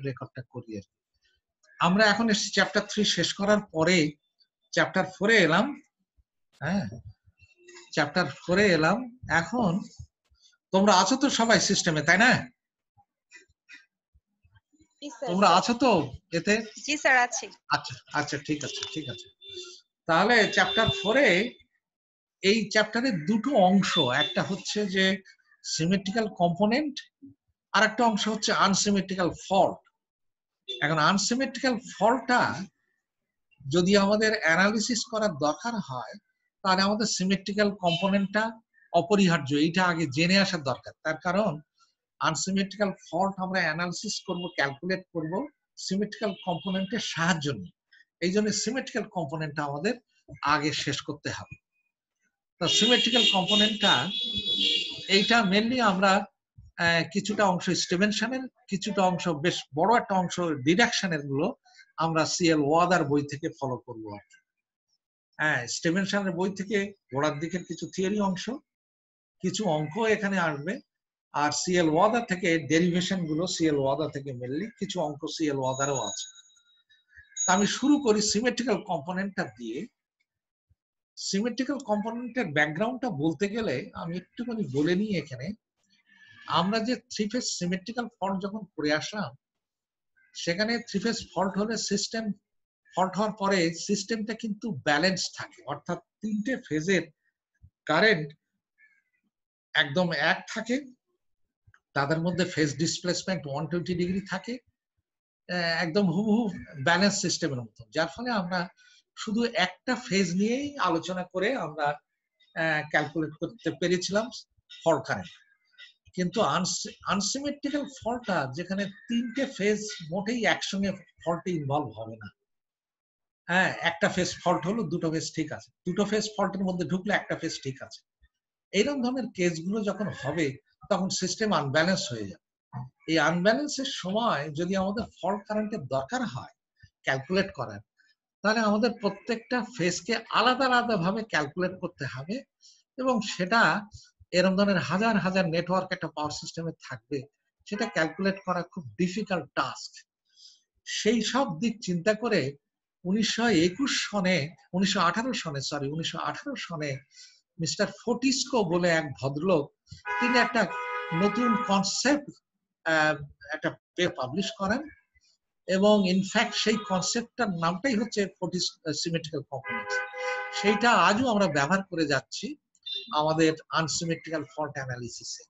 রেকর্ডটা করি আর কি। আমরা এখন চ্যাপ্টার 3 শেষ করার পরে চ্যাপ্টার 4-এ এলাম। হ্যাঁ, চ্যাপ্টার 4-এ এলাম। এখন তোমরা আছো তো সবাই সিস্টেমে, তাই না? তোমরা আছো তো এতে? জি স্যার আছি। আচ্ছা আচ্ছা, ঠিক আছে ঠিক আছে। তাহলে চ্যাপ্টার 4-এ এই চ্যাপ্টারের দুটো অংশ, একটা হচ্ছে যে সিমেট্রিক্যাল কম্পোনেন্ট, আর একটা অংশ হচ্ছে আনসিমেট্রিক্যাল ফল্ট। এখন আনসিমেট্রিক্যাল ফল্টটা যদি আমাদের অ্যানালিসিস করার দরকার হয়, তাহলে আমাদের সিমেট্রিক্যাল কম্পোনেন্টটা অপরিহার্য, এইটা আগে জেনে আসার দরকার। তার কারণ আনসিমেট্রিক্যাল ফল্ট আমরা অ্যানালিসিস করব, ক্যালকুলেট করব সিমেট্রিক্যাল কম্পোনেন্টের সাহায্য নিয়ে। এই জন্য সিমেট্রিক্যাল কম্পোনেন্টটা আমাদের আগে শেষ করতে হবে। তো সিমেট্রিক্যাল কম্পোনেন্টটা এইটা মেনলি আমরা কিছুটা অংশ স্টিভেনসনের, কিছুটা অংশ, বেশ বড় একটা অংশ ডিডাকশনের গুলো আমরা সিএল ওয়াদার বই থেকে ফলো করবো আর কি। হ্যাঁ, স্টিভেনসনের বই থেকে গোড়ার দিকের কিছু থিওরি অংশ, কিছু অঙ্ক এখানে আসবে, আর সিএল ওয়াদার থেকে ডেরিভেশন গুলো, সিএল ওয়াদার থেকে মেনলি কিছু অঙ্ক সিএল ওয়াদারও আছে। আমি শুরু করি সিমেট্রিক্যাল কম্পোনেন্টটা দিয়ে। সিমেট্রিক্যাল কম্পোনেন্টের ব্যাকগ্রাউন্ডটা বলতে গেলে আমি একটুখানি বলে নিই এখানে। আমরা যে থ্রি ফেজ সিমেট্রিক্যাল ফল্ট যখন করে আসলাম, সেখানে থ্রি ফেজ ফল্ট হলে সিস্টেম ফল্ট হওয়ার পরে সিস্টেমটা কিন্তু ব্যালেন্স থাকে, অর্থাৎ তিনটে ফেজের কারেন্ট একদম এক থাকে, তাদের মধ্যে ফেজ ডিসপ্লেসমেন্ট 120 ডিগ্রি থাকে, একদম হুবহু ব্যালেন্স সিস্টেমের মতো। যার ফলে আমরা শুধু একটা ফেজ নিয়েই আলোচনা করে আমরা ক্যালকুলেট করতে পেরেছিলাম ফল্ট কারেন্ট। কিন্তু আনসিমেট্রিক্যাল ফল্টটা যেখানে তিনটে ফেজ মোটেই একসঙ্গে ফল্টে ইনভলভ হবে না। হ্যাঁ, একটা ফেজ ফল্ট হলো, দুটো ফেজ ঠিক আছে, দুটো ফেজ ফল্টের মধ্যে ঢুকলে একটা ফেজ ঠিক আছে। এইরকম ধরনের কেসগুলো যখন হবে তখন সিস্টেম আনব্যালেন্স হয়ে যাবে। এই আনব্যালেন্সের সময় যদি আমাদের ফল্ট কারেন্টের দরকার হয় ক্যালকুলেট করার, তাহলে আমাদের প্রত্যেকটা ফেজকে আলাদা আলাদা ভাবে ক্যালকুলেট করতে হবে, এবং সেটা এরকম ধরনের হাজার হাজার নেটওয়ার্ক একটা পাওয়ার সিস্টেমে থাকবে, সেটা ক্যালকুলেট করা খুব ডিফিকাল্ট টাস্ক। সেই সব দিক চিন্তা করে 1918 সনে মিস্টার ফোর্টিস্কো বলে এক ভদ্রলোক, তিনি একটা নতুন কনসেপ্ট একটা পাবলিশ করেন, এবং ইনফ্যাক্ট সেই কনসেপ্টটার নামটাই হচ্ছে সিমেট্রিক্যাল কম্পোনেন্টস। সেইটা আজও আমরা ব্যবহার করে যাচ্ছি আমাদের আনসিমেট্রিক্যাল ফল্ট অ্যানালিসিসে।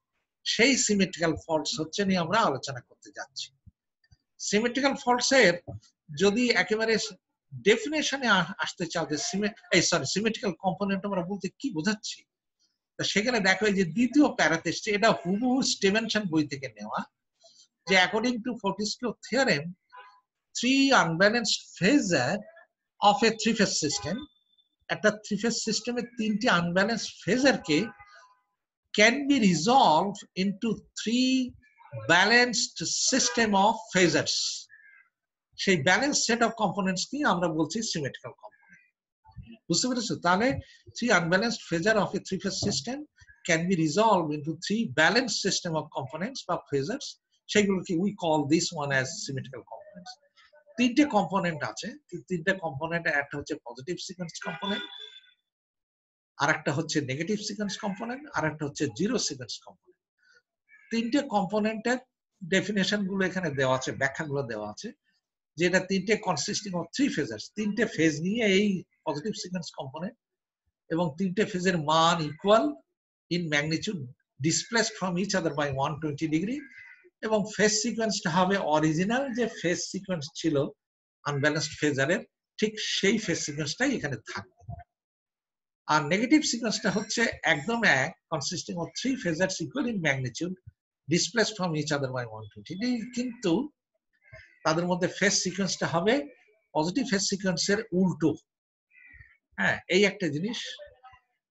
সেই সিমেট্রিক্যাল ফল্টস হচ্ছে নিয়ে আমরা আলোচনা করতে যাচ্ছি। সিমেট্রিক্যাল ফল্টস এর যদি একেবারে ডেফিনেশনে আসতে চাও যে সিমেট্রিক্যাল কম্পোনেন্ট আমরা বলতে কি বোঝাচ্ছি, সেখানে দেখো যে দ্বিতীয় প্যারাতে, এটা হুবহু স্টিভেনসন বই থেকে নেওয়া, যে according to Fortescue theorem, three unbalanced phases of a three-phase system, একটা three-phase system এর তিনটি unbalanced phaser K can be resolved into three balanced system of phasors. সেই ব্যালেন্স সেট অফ কম্পোনেন্টস নিয়ে আমরা বলছি সিমেট্রিক্যাল কম্পোনেন্ট। বুঝতে পেরেছো? তাহলে three unbalanced phasor of A three phase system can be resolve into three balanced system of components বা ফেজার্স, সেগুলোকে we call this one as symmetrical components. তিনটে কম্পোনেন্ট আছে, তিনটে কম্পোনেন্ট, একটা হচ্ছে পজিটিভ সিকোয়েন্স কম্পোনেন্ট, আর একটা হচ্ছে নেগেটিভ সিকোয়েন্স কম্পোনেন্ট, আর একটা হচ্ছে জিরো সিকোয়েন্স কম্পোনেন্ট। তিনটে কম্পোনেন্টের ডেফিনেশন গুলো এখানে দেওয়া আছে, ব্যাখ্যাগুলো দেওয়া আছে, যেটা তিনটে কনসিস্টিং অফ থ্রি ফেজার্স, তিনটে ফেজ নিয়ে এই পজিটিভ সিকোয়েন্স কম্পোনেন্ট, এবং তিনটে ফেজের মান equal in magnitude, displaced from each other by 120 degree, এবং ফেজ সিকোয়েন্সটা হবে অরিজিনাল যে ফেজ সিকোয়েন্স ছিল আনব্যালেন্সড ফেজারের, ঠিক সেই ফেজ সিকোয়েন্সটাই এখানে থাকবে। আর নেগেটিভ সিকোয়েন্সটা হচ্ছে একদম এক, consisting of three phasors equal in magnitude, displaced from each other by 120, কিন্তু তাদের মধ্যে ফেজ সিকোয়েন্সটা হবে পজিটিভ ফেজ সিকোয়েন্সের উল্টো। হ্যাঁ, এই একটা জিনিস।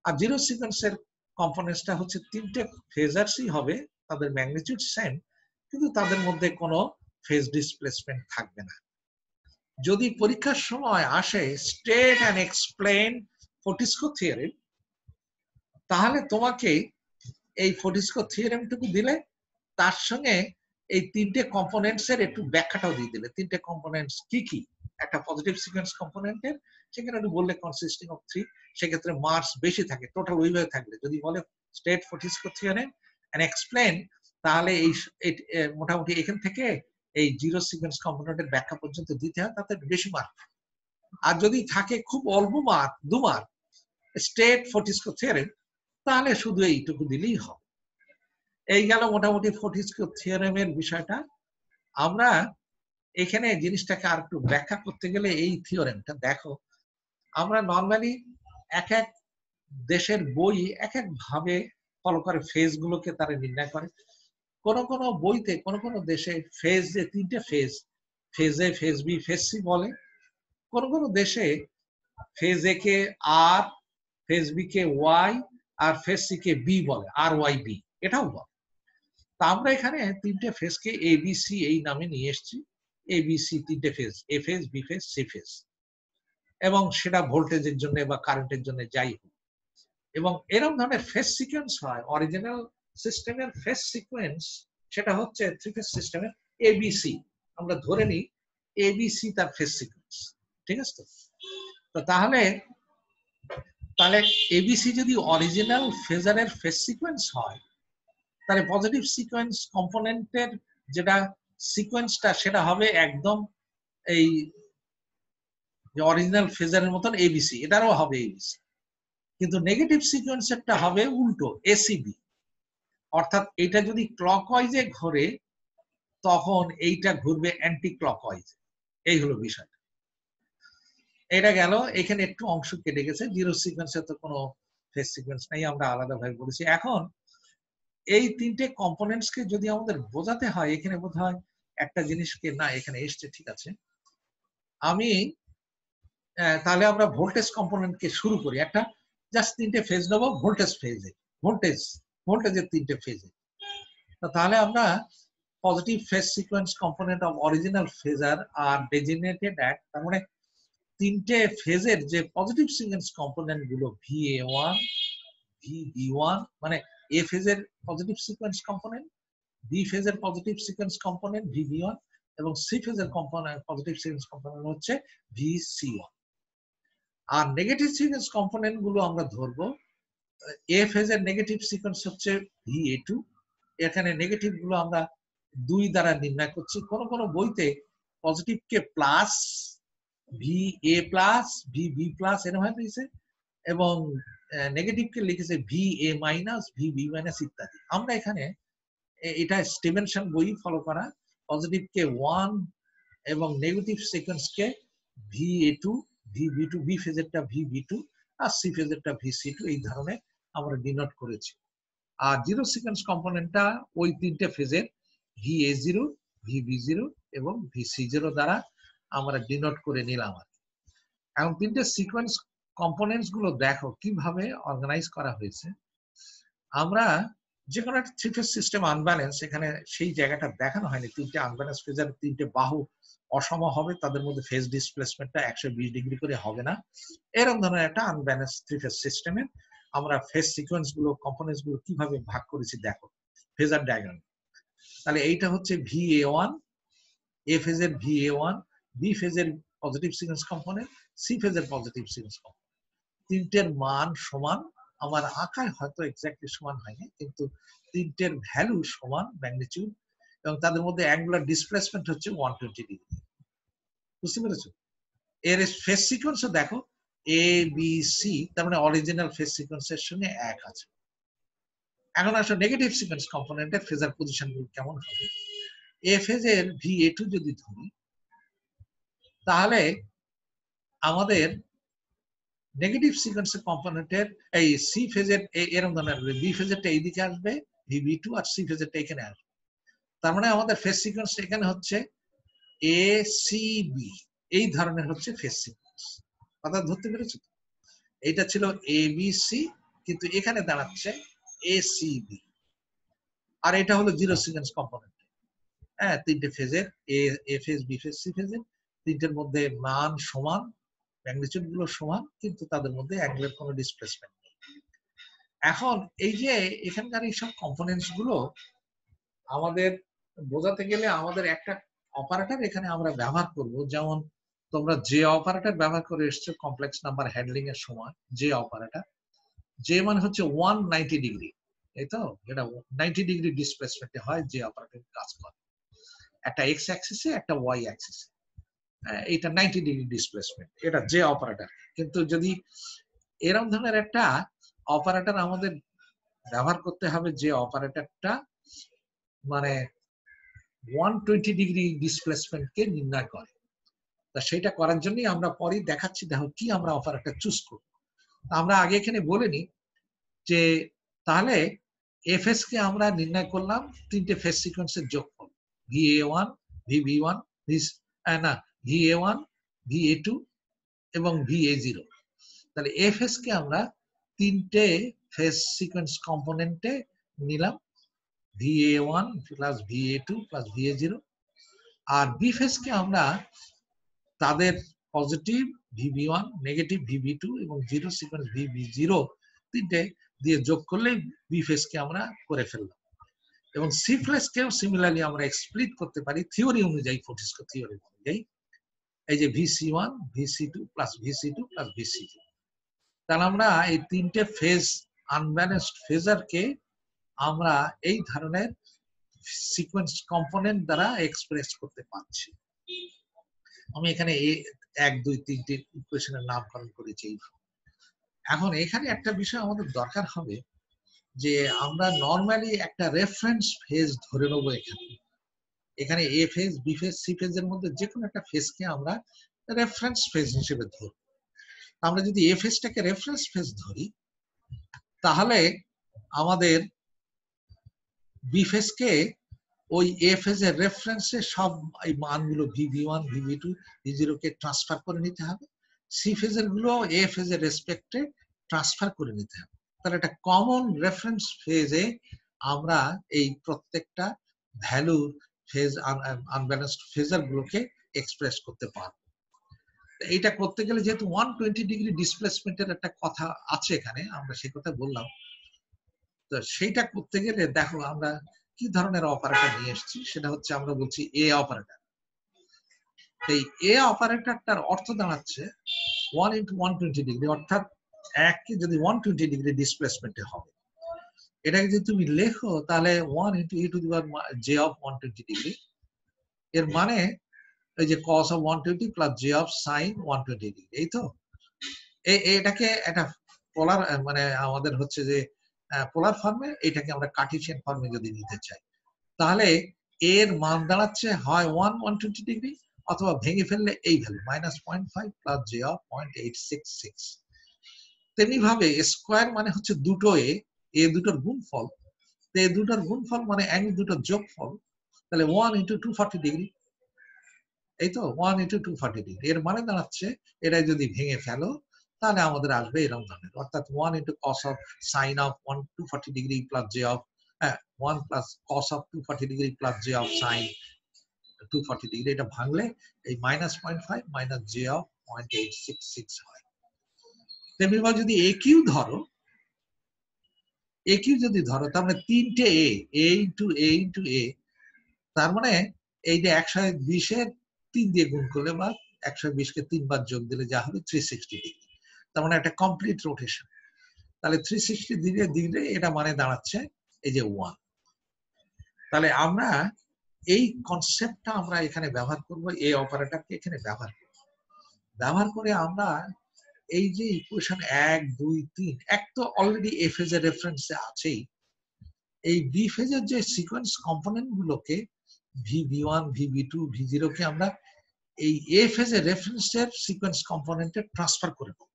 আর জিরো সিকোয়েন্সের কম্পোনেন্টসটা হচ্ছে তিনটে ফেজার্সই হবে, তাদের ম্যাগনিটিউড সেম, কিন্তু তাদের মধ্যে কোনো ফেজ ডিসপ্লেসমেন্ট থাকবে না। যদি পরীক্ষার সময় আসে স্টেট অ্যান্ড এক্সপ্লেন ফোর্টিস্কো থিওরেম, তাহলে তোমাকে এই ফোর্টিস্কো থিওরেমটুকু দিলে তার সঙ্গে এই তিনটে কম্পোনেন্টস এর একটু ব্যাখ্যাটাও দিয়ে দিলে, তিনটে কম্পোনেন্টস কি কি। একটা পজিটিভ সিকোয়েন্স কম্পোনেন্টের সেখানে একটু বললে কনসিস্টিং অফ 3, সেক্ষেত্রে মার্কস বেশি থাকে টোটাল ওইভাবে থাকলে। যদি বলে স্টেট ফোর্টিস্কো থিওরেম এন্ড এক্সপ্লেন, তাহলে এই মোটামুটি এখান থেকে এই জিরো সিকোয়েন্স কম্পোনেন্টের ব্যাখ্যা পর্যন্ত দিতে হয়, তাতে বেশি মার্ক। আর যদি থাকে খুব অল্প মার্ক, 2 মার্ক, স্টেট ফোর্টিস্কো থিওরেম, তাহলে শুধু এইটুকু দিলেই হবে। এই গেল মোটামুটি ফোর্টিস্কো থিওরেমের বিষয়টা। আমরা এখানে জিনিসটাকে আর একটু ব্যাখ্যা করতে গেলে এই থিওরেমটা দেখো, আমরা নর্মালি এক এক দেশের বই এক এক ভাবে ফলো করে, ফেজ গুলোকে তারা নির্ণয় করে। কোন কোন বইতে কোন কোন দেশে ফেজ, যে তিনটে phase, phase A, phase B, phase C বলে। কোন কোন দেশে ফেজ এ কে আর, ফেজ বি কে ওয়াই, আর ফেজ সি কে বি বলে, আর ওয়াই বি, এটাও বলে। তা আমরা এখানে তিনটে ফেজকে এ বি সি এই নামে নিয়ে এসেছি। এ বি সি তিনটে phase, A phase, B phase, C phase, এবং সেটা ভোল্টেজের জন্য বা কারেন্টের জন্য যাই হোক। এবং এরকম ধরনের ফেজ সিকোয়েন্স হয় অরিজিনাল সিস্টেমের ফেজ সিকোয়েন্স, সেটা হচ্ছে থ্রি ফেজ সিস্টেমের এবিসি। আমরা ধরে নিই এবিসি তার ফেজ সিকোয়েন্স, ঠিক আছে তো? তো তাহলে এবিসি যদি অরিজিনাল ফেজারের ফেজ সিকোয়েন্স হয়, তাহলে পজিটিভ সিকোয়েন্স কম্পোনেন্টের যেটা সিকোয়েন্সটা সেটা হবে একদম এই অরিজিনাল ফেজারের মতন এবিসি, এটারও হবে এবিসি। কিন্তু নেগেটিভ সিকোয়েন্সেরটা হবে উল্টো, এসিবি। অর্থাৎ এটা যদি ক্লকওয়াইজে ঘোরে, তখন এইটা ঘুরবে অ্যান্টি ক্লকওয়াইজে। এই হলো বিষয়টা। এটা গেল, এখানে একটু অংশ কেটে গেছে। জিরো সিকোয়েন্সে তো কোনো ফেজ সিকোয়েন্স নাই, আমরা আলাদাভাবে বলেছি। এখন এই তিনটে কম্পোনেন্টসকে যদি আমাদের বোঝাতে হয়, এখানে বোধ হয় একটা জিনিসকে না এখানে এসছে, ঠিক আছে। আমি তাহলে আমরা ভোল্টেজ কম্পোনেন্টকে শুরু করি। একটা জাস্ট তিনটে ফেজ নেবো ভোল্টেজ ফেজে, ভোল্টেজের তিনটে ফেজে। তাহলে আমরা positive phase sequence component of original phasor আর ডেজিগনেটেড অ্যাট, তার মানে তিনটে ফেজের যে পজিটিভ সিকোয়েন্স কম্পোনেন্ট গুলো VA1, VB1, মানে এ ফেজের পজিটিভ সিকোয়েন্স কম্পোনেন্ট, বি ফেজের পজিটিভ সিকোয়েন্স কম্পোনেন্ট VB1, এবং সি ফেজের কম্পোনেন্ট পজিটিভ সিকোয়েন্স কম্পোনেন্ট হচ্ছে VC1। আর নেগেটিভ সিকোয়েন্স কম্পোনেন্ট গুলো আমরা ধরবো, এ ফেজের নেগেটিভ সিকোয়েন্স হচ্ছে VA2। এখানে নেগেটিভ গুলো আমরা 2 দ্বারা নির্ণয় করছি। কোন কোন বইতে পজিটিভ কে plus, VA plus, VB plus এরকম দিয়েছে, এবং নেগেটিভ কে লিখেছে VA মাইনাস, VB মাইনাস ইত্যাদি। আমরা এখানে এটা স্টিভেনসন বই ফলো করা, পজিটিভ কে 1 এবং নেগেটিভ সিকোয়েন্স কে VA2, VB2, বি ফেজেরটা VB2 আর সি ফেজেরটা VC2, এই ধরনের আমরা ডিনোট করেছি। আর জিরো সিকোয়েন্স কম্পোনেন্টটা ওই তিনটে ফেজের VA0, VB0 এবং VC0 দ্বারা আমরা ডিনোট করে নিলাম। এখন তিনটে সিকোয়েন্স কম্পোনেন্টস গুলো দেখো কিভাবে অর্গানাইজ করা হয়েছে। আমরা যে কোনো একটা থ্রি ফেজ সিস্টেম আনব্যালেন্স, এখানে সেই জায়গাটা দেখানো হয়নি। তিনটে আনব্যালেন্স ফেজের তিনটে বাহু অসম হবে, তাদের মধ্যে ফেজ ডিসপ্লেসমেন্টটা 120 ডিগ্রি করে হবে না। এরকম ধরনের একটা আনব্যালেন্স থ্রি ফেজ সিস্টেমে আমরা ফেজ সিকোয়েন্স গুলো, কম্পোনেন্টস গুলো কিভাবে ভাগ করেছি দেখো ফেজার ডায়াগ্রাম। তাহলে এইটা হচ্ছে VA1, এ ফেজের VA1, বি ফেজের পজিটিভ সিকোয়েন্স কম্পোনেন্ট, সি ফেজের পজিটিভ সিকোয়েন্স কম্পোনেন্ট। তিনটের মান সমান। আমার আঁকায় হয়তো এক্স্যাক্টলি সমান হয়নি, কিন্তু তিনটের ভ্যালু সমান ম্যাগনিটিউড, এবং তাদের মধ্যে অ্যাঙ্গুলার ডিসপ্লেসমেন্ট হচ্ছে 120 ডিগ্রি। বুঝতে পেরেছো? এর ফেজ সিকোয়েন্সও দেখো ABC, তার মানে অরিজিনাল ফেজ সিকোয়েন্সের সঙ্গে এক আছে। এখন আসলে নেগেটিভ সিকোয়েন্স কম্পোনেন্টের ফেজার পজিশন কেমন হবে। এ ফেজের VA2 যদি ধরি, তাহলে আমাদের নেগেটিভ সিকোয়েন্সের কম্পোনেন্টের এই সি ফেজের এরকম ধরনের, বি ফেজেরটা এইদিকে আসবে VB2, আর সি ফেজেরটা এখানে আসবে। তার মানে আমাদের ফেজ সিকোয়েন্স এখানে হচ্ছে ACB, এই ধরনের হচ্ছে ফেজ সিকোয়েন্স। কথা ধরতে পেরেছো? এইটা ছিল ABC, কিন্তু এখানে দাঁড়াচ্ছে ACB। আর এটা হলো জিরো সিকোয়েন্স কম্পোনেন্ট। হ্যাঁ, তিনটে ফেজের এ ফেজ, বি ফেজ, সি ফেজের তিনটের মধ্যে মান সমান, ম্যাগনিটিউড গুলো সমান, কিন্তু তাদের মধ্যে অ্যাঙ্গুলার কোনো ডিসপ্লেসমেন্ট নেই। এখন এই যে এখানকার এইসব কম্পোনেন্টস গুলো আমাদের বোঝাতে গেলে আমাদের একটা অপারেটর এখানে আমরা ব্যবহার করব, যেমন তোমরা যে অপারেটর ব্যবহার করে এসছো কমপ্লেক্স নাম্বার হ্যান্ডলিং এর সময়, যে অপারেটর, যে মানে হচ্ছে 190 ডিগ্রি, এই তো, এটা 90 ডিগ্রি ডিসপ্লেসমেন্টে হয় যে অপারেটর কাজ করে, একটা এক্স অ্যাক্সিসে একটা ওয়াই অ্যাক্সিসে, এটা 90 ডিগ্রি ডিসপ্লেসমেন্ট, এটা যে অপারেটর। কিন্তু যদি এরকম ধরনের একটা অপারেটর আমাদের ব্যবহার করতে হবে, যে অপারেটরটা মানে 120 ডিগ্রি ডিসপ্লেসমেন্টকে নির্ণয় করে, তা সেটা করার জন্যই আমরা পরেই দেখাচ্ছি, দেখো কি আমরা অপারেটর চুজ করব। আমরা আগে এখানে বলে নিই যে তাহলে এফএস কে আমরা নির্ণয় করলাম তিনটে ফেজ সিকোয়েন্সের যোগফল, VA1, VB1, না VA1, VA2 এবং VA0। তাহলে এফএস কে আমরা তিনটে ফেজ সিকোয়েন্স কম্পোনেন্টে নিলাম, VA1 plus VA2 plus VA0। আর বি ফেজ কে আমরা তাদের পজিটিভ VB1, নেগেটিভ VB2 এবং জিরো সিকোয়েন্স VB0 তিনটে দিয়ে যোগ করলেই বি ফেজ কে আমরা করে ফেললাম। এবং সি ফেজ কেও সিমিলারলি আমরা স্প্লিট করতে পারি থিওরি অনুযায়ী, ফোর্টিস্কো থিওরি অনুযায়ী, এই যে VC1, VC2 plus VC2 plus VC2। তাহলে আমরা এই তিনটে ফেজ আনব্যালেন্সড ফেজারকে আমরা এই ধরনের সিকোয়েন্স কম্পোনেন্ট দ্বারা এক্সপ্রেস করতে পারছি। আমি এখানে 1, 2, 3টে ইকুয়েশনের নামকরণ করেছি। এখন এখানে একটা বিষয় আমাদের দরকার হবে যে আমরা নরমালি একটা রেফারেন্স ফেজ ধরে নেবো। এখানে এ ফেজ, বি ফেজ, সি ফেজের মধ্যে যে কোনো একটা ফেজকে আমরা রেফারেন্স ফেজ হিসেবে ধরব। আমরা যদি এ ফেজটাকে রেফারেন্স ফেজ ধরি, তাহলে আমাদের বি ফেজকে ওই এ ফেজের রেফারেন্সে সব এই মানগুলো VB1, VB2, V0 কে ট্রান্সফার করে নিতে হবে, সি ফেজের গুলো এ ফেজের রেসপেক্টে ট্রান্সফার করে নিতে হবে। তাহলে একটা কমন রেফারেন্স ফেজে আমরা এই প্রত্যেকটা ভ্যালু ফেজ আনব্যালেন্সড ফেজার গুলোকে এক্সপ্রেস করতে পারবো। এইটা করতে গেলে যেহেতু 120 ডিগ্রি ডিসপ্লেসমেন্টের একটা কথা আছে এখানে, আমরা সেই কথা বললাম। তো সেইটা করতে গেলে দেখো আমরা কি ধরনের অপারেটর নিয়ে এসেছি, সেটা হচ্ছে আমরা বলছি এ অপারেটর। এই এ অপারেটরটার অর্থ দাঁড়াচ্ছে 1 into 120 ডিগ্রি, অর্থাৎ এককে যদি 120 ডিগ্রি ডিসপ্লেসমেন্টে হবে, এটাকে যদি তুমি লেখো তাহলে 1 into e to the power j of 120 degree, এর মানে এই যে cos of 120 plus j of sin 120 degree, এই তো। এটাকে একটা পোলার মানে আমাদের হচ্ছে যে পোলার ফর্মে, এটাকে আমরা কার্টেসিয়ান ফর্মে যদি নিতে চাই, তাহলে এর মান দাঁড়াচ্ছে হয় 120 ডিগ্রি, অথবা ভেঙে ফেললে এই ভ্যালু -0.5 প্লাস j of 0.866। তেমনি ভাবে স্কোয়ার মানে হচ্ছে দুটো এ দুটোর গুণফল, এ দুটোর গুণফল মানে অ্যাঙ্গেল দুটোর যোগফল, তাহলে 1 into 240 ডিগ্রি, এই তো 1 into 240 ডিগ্রি। এর মানে দাঁড়াচ্ছে এটা যদি ভেঙে ফেলো তাহলে আমাদের আসবে এরকম ধরনের, অর্থাৎ 1 into cos of sin of 240 degree plus j of 1 plus cos of 240 degree plus j of sin 240 degree. এটা ভাঙলে এই -0.5 minus j of 0.866 হয়। তেমনি যদি AQ ধরো, AQ যদি ধরো তার মানে তিনটে A into A into A, তার মানে এই যে 120-এর 3 দিয়ে গুণ করলে বা 120-কে 3 বার যোগ দিলে যা হবে 360 ডিগ্রি, তার মানে একটা কমপ্লিট রোটেশন। তাহলে 360 ডিগ্রি দিলে এটা মানে দাঁড়াচ্ছে এই যে 1। তাহলে আমরা এই কনসেপ্টটা আমরা এখানে ব্যবহার করব, এই অপারেটরকে এখানে ব্যবহার করে আমরা এই যে ইকুয়েশন 1, 2, 3, এক তো অলরেডি এ ফেজের রেফারেন্সে আছেই, এই বি ফেজের যে সিকোয়েন্স কম্পোনেন্ট গুলোকে VB1, VB2, V0 কে আমরা এই এ ফেজের রেফারেন্সের সিকোয়েন্স কম্পোনেন্টে ট্রান্সফার করে দেব।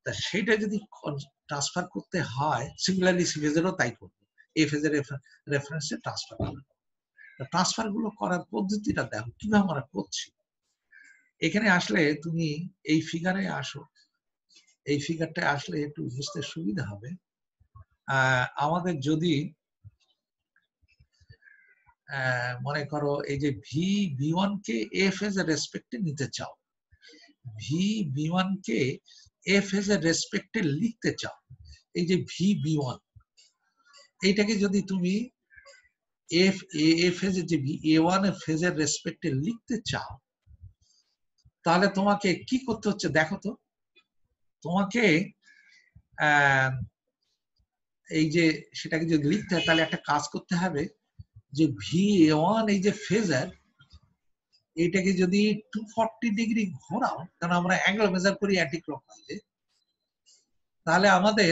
তা সেটা যদি ট্রান্সফার করতে হয়, সিমিলারলি সি ফেজেরও তাই করবো, এ ফেজের রেফারেন্সে ট্রান্সফার করবো। ট্রান্সফার গুলো করার পদ্ধতিটা দেখো কিভাবে আমরা করছি। এখানে আসলে তুমি এই ফিগারে আসো, এই ফিগারটা আসলে একটু বুঝতে সুবিধা হবে। আমাদের যদি মনে করো এই যে VB1 কে এ ফেজের রেসপেক্টে নিতে চাও, VB1 কে এ ফেজের রেসপেক্টে লিখতে চাও, এই যে VB1 এইটাকে যদি তুমি এফ এ ফেজে যে A1 এর ফেজের রেসপেক্টে লিখতে চাও, তাহলে তোমাকে কি করতে হচ্ছে দেখো তো। তোমাকে এই যে সেটাকে যদি লিখতে হয়, তাহলে একটা কাজ করতে হবে যে VA1 এই যে ফেজার, এইটাকে যদি 240 ডিগ্রি ঘোরাও, কারণ আমরা অ্যাঙ্গেল মেজার করি অ্যান্টি ক্লকওয়াইজে, তাহলে আমাদের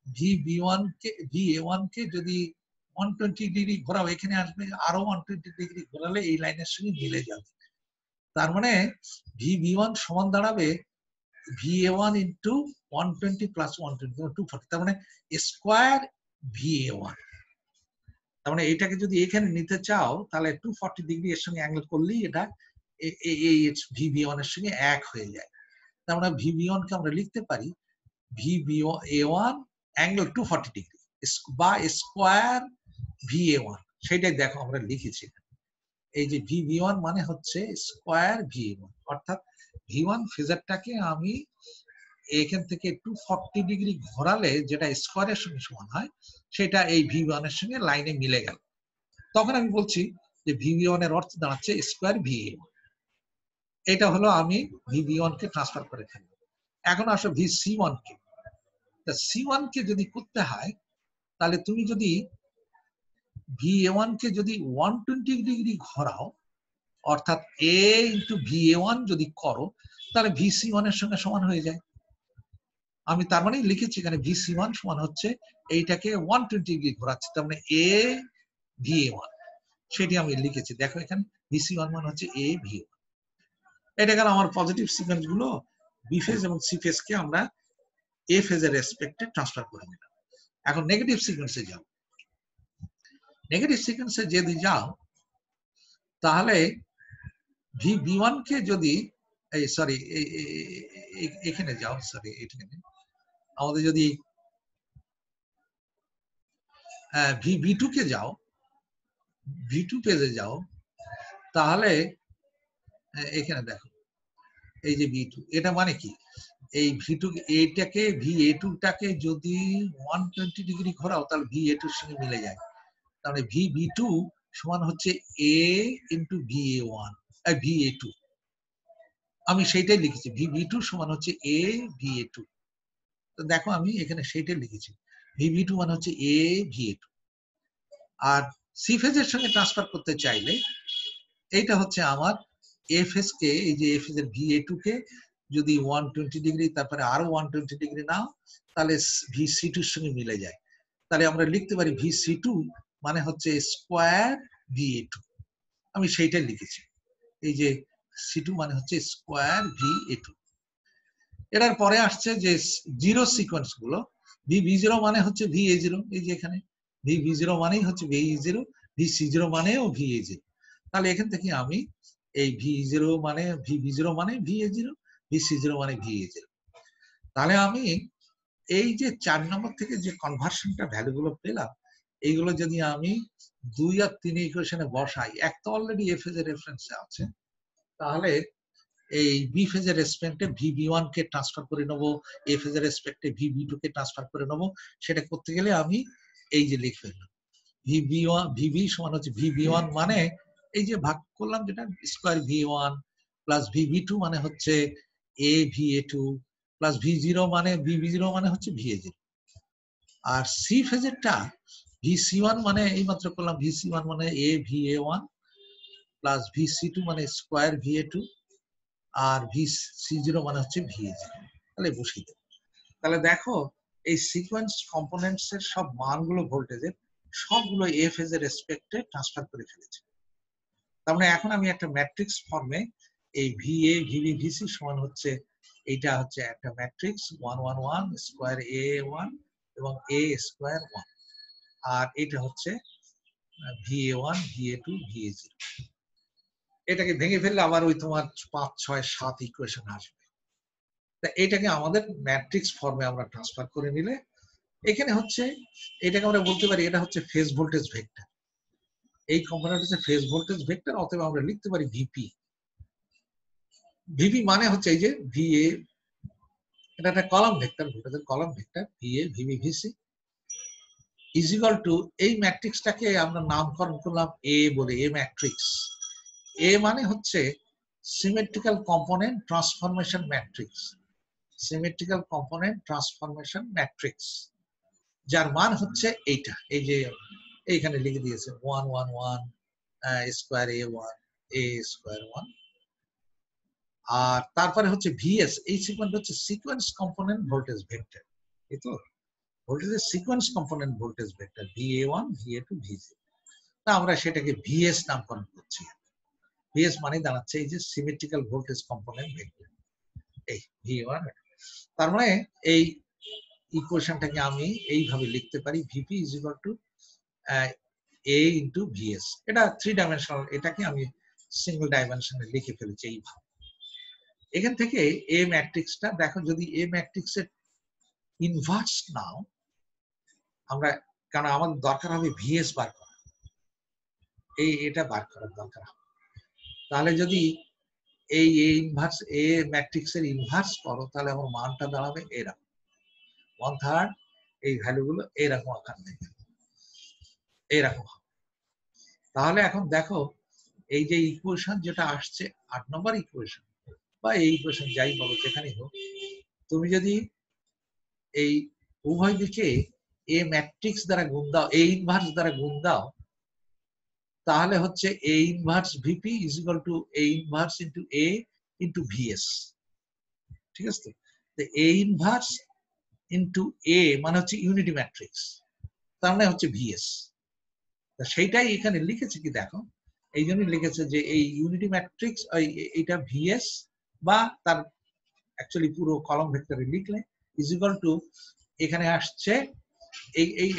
VA1 কে যদি 120 ডিগ্রি ঘোরাও, এখানে আসবে আরো 120 ডিগ্রি ঘোরালে এই লাইনের সঙ্গে মিলে যাবে। তার মানে VB1 সমান দাঁড়াবে VA1 ইন্টু 120 প্লাস 120, 240, তার মানে স্কোয়ার VA1। তার মানে এইটাকে যদি এখানে নিতে চাও, তাহলে 240 ডিগ্রি এর সঙ্গে অ্যাঙ্গেল করলেই এটা এই VB1 এর সঙ্গে এক হয়ে যায়। তার মানে VB1 কে আমরা লিখতে পারি VBA1 অ্যাঙ্গেল 240 ডিগ্রি বা স্কোয়ার VA1। সেটাই দেখো আমরা লিখেছি। এই যে VB1 মানে হচ্ছে স্কোয়ার VA1, অর্থাৎ V1 ফেজারটাকে আমি এখান থেকে 240 ডিগ্রি ঘোরালে যেটা স্কোয়ারের সঙ্গে সমান হয়, সেটা এই VB1 এর সঙ্গে লাইনে মিলে গেল। তখন আমি বলছি যে VB1 এর অর্থ দাঁড়াচ্ছে স্কোয়ার VA1। এটা হলো আমি VB1 কে ট্রান্সফার করে ফেলবো। এখন আসো VC1 কে। C1 কে যদি করতে হয়, তাহলে তুমি যদি VA1 কে যদি 120 ডিগ্রি ঘোরাও, অর্থাৎ A ইন্টু VA1 যদি করো, তাহলে VC1 এর সঙ্গে সমান হয়ে যায়। আমি তার মানে লিখেছি এখানে VC1 সমান হচ্ছে এইটাকে 120 ডিগ্রি ঘোরাচ্ছে, তার মানে A VA1, সেটি আমি লিখেছি। দেখো এখানে VC1 মানে হচ্ছে A VA1। এটা গেল আমার পজিটিভ সিকোয়েন্স গুলো। বি ফেজ এবং সি ফেজ কে আমরা এ ফেজের রেসপেক্টে ট্রান্সফার করে নিলাম। এখন নেগেটিভ সিকোয়েন্সে যাও। নেগেটিভ সিকোয়েন্সে যদি যাও, তাহলে VB1 কে যদি সরি এখানে যাও, সরি এখানে আমাদের যদি VB2 কে যাও, V2 পেজে যাও, তাহলে এখানে দেখো এই যে V2, এটা মানে কি, এই V2 এইটাকে VA2 টাকে যদি 120 ডিগ্রি ঘোরাও, তাহলে VA2 এর সঙ্গে মিলে যায়। তাহলে VB2 সমান হচ্ছে A ইন্টু VA1 VA2। আমি সেইটাই লিখেছি, VB2 সমান হচ্ছে A VA2। তো দেখো আমি এখানে সেইটাই লিখেছি, VB2 মানে হচ্ছে A VA2। আর সি ফেজের সঙ্গে ট্রান্সফার করতে চাইলে এইটা হচ্ছে আমার এ ফেজ কে, এই যে এ ফেজের VA2 কে যদি 120 ডিগ্রি তারপরে আরো 120 ডিগ্রি নাও, তাহলে VC2 এর সঙ্গে মিলে যায়। তাহলে আমরা লিখতে পারি VC2 মানে হচ্ছে স্কোয়ার VA2। আমি সেইটাই লিখেছি, এই যে C2 মানে হচ্ছে স্কোয়ার VA2। এটার পরে আসছে যে জিরো সিকোয়েন্স গুলো। VB0 মানে হচ্ছে VA0, এই যে এখানে VB0 মানেই হচ্ছে VA0, VC0 মানেও VA0। তাহলে এখান থেকে আমি এই VB0 মানে VA0, VC0 মানে VA0। তাহলে আমি এই যে 4 নম্বর থেকে যে কনভার্সনটা ভ্যালুগুলো পেলাম, এইগুলো যদি আমি 2 আর 3 ইকুয়েশনে বসাই, এক তো অলরেডি এ ফেজের রেফারেন্সে আছে, তাহলে এই বি ফেজের রেসপেক্টে VB1 কে ট্রান্সফার করে নেবো, এ ফেজের রেসপেক্টে VB2 কে ট্রান্সফার করে নেবো। সেটা করতে গেলে আমি এই যে লিখে ফেললাম VB সমান হচ্ছে VB1 মানে এই যে ভাগ করলাম যেটা স্কোয়ার VA1 প্লাস VB2 মানে হচ্ছে A VA2 প্লাস VB0 মানে হচ্ছে VA0। আর সি ফেজেরটা VC1 মানে এইমাত্র করলাম, VC1 মানে A VA1 প্লাস VC2 মানে স্কোয়ার VA2 আর VC0 মানে হচ্ছে VA0। তাহলে বসিয়ে দেব। তাহলে দেখো এই সিকোয়েন্স কম্পোনেন্টস এর সব মানগুলো ভোল্টেজের সবগুলো এ ফেজের রেসপেক্টে ট্রান্সফার করে ফেলেছি। তার মানে এখন আমি একটা ম্যাট্রিক্স ফর্মে এই VA VB VC সমান হচ্ছে, এইটা হচ্ছে একটা ম্যাট্রিক্স 1 1 1 স্কোয়ার A1 এবং A স্কোয়ার 1, আর এটা হচ্ছে VA1 VA2 VA0। এটাকে ভেঙে ফেললে আবার ওই তোমার 5 6 7 ইকুয়েশন আসবে। তা এটাকে আমাদের ম্যাট্রিক্স ফর্মে আমরা ট্রান্সফার করে নিলে, এখানে হচ্ছে এটাকে আমরা বলতে পারি এটা হচ্ছে ফেজ ভোল্টেজ ভেক্টর। এই কম্পোনেন্ট হচ্ছে ফেজ ভোল্টেজ ভেক্টর, অতএব আমরা লিখতে পারি ভিপি। ভিপি মানে হচ্ছে এই যে VA, এটা একটা কলাম ভেক্টর, ভোল্টেজের column vector VA VB VC। Is equal two এই ম্যাট্রিক্সটাকে আমরা নামকরণ করলাম এ বলে, এ ম্যাট্রিক্স। এ মানে হচ্ছে symmetrical component transformation matrix, symmetrical component transformation matrix, যার মান হচ্ছে এইটা, এই যে এইখানে লিখে দিয়েছে 1 1 1 স্কয়ার a1 a স্কয়ার 1। আর তারপরে হচ্ছে ভিএস, এই সিকোয়েন্স হচ্ছে সিকোয়েন্স কম্পোনেন্ট ভোল্টেজ ভেক্টর, এই তো ভোল্টেজের sequence component voltage vector VA1 VA2 VA0। তা আমরা সেটাকে ভিএস নামকরণ করছি। ভিএস মানে দাঁড়াচ্ছে এই যে সিমেট্রিক্যাল ভোল্টেজ কম্পোনেন্ট ভেক্টর, এই VA1। তার মানে এই ইকুয়েশনটাকে আমি এইভাবে লিখতে পারি, VP is equal to a into VS. এটা 3 ডাইমেনশনাল, এটাকে আমি সিঙ্গেল ডাইমেনশনে লিখে ফেলেছি এইভাবে। এখান থেকে এ ম্যাট্রিক্সটা দেখো, যদি এ ম্যাট্রিক্সের ইনভার্স নাও আমরা, কারণ আমাদের দরকার হবে ভিএস বার করা, এটা বার করার দরকার হবে। তাহলে যদি এই ইনভার্স এ ম্যাট্রিক্সের ইনভার্স করো, তাহলে আমার মানটা দাঁড়াবে এরকম 1/3, এই ভ্যালুগুলো এরকম আকার নেবে, এরকম হবে। তাহলে এখন দেখো এই যে ইকুয়েশন যেটা আসছে 8 নম্বর ইকুয়েশন বা এই ইকুয়েশন যাই বলো যেখানেই হোক, তুমি যদি এই উভয় দিকে এ ম্যাট্রিক্স দ্বারা গুণ দাও, এ ইনভার্স দ্বারা গুণ দাও, তাহলে হচ্ছে A inverse VP is equal to A inverse into A into VS. ঠিক আছে? তো এ ইনভার্স ইন্টু এ মানে হচ্ছে ইউনিটি ম্যাট্রিক্স, তার মানে হচ্ছে ভিএস। সেইটাই এখানে লিখেছে কি দেখো, এই জন্য লিখেছে যে এই ইউনিটি ম্যাট্রিক্স এইটা ভিএস বা তার অ্যাকচুয়ালি পুরো কলম ভেক্টরে লিখলে ইজ ইকুয়াল টু, এখানে আসছে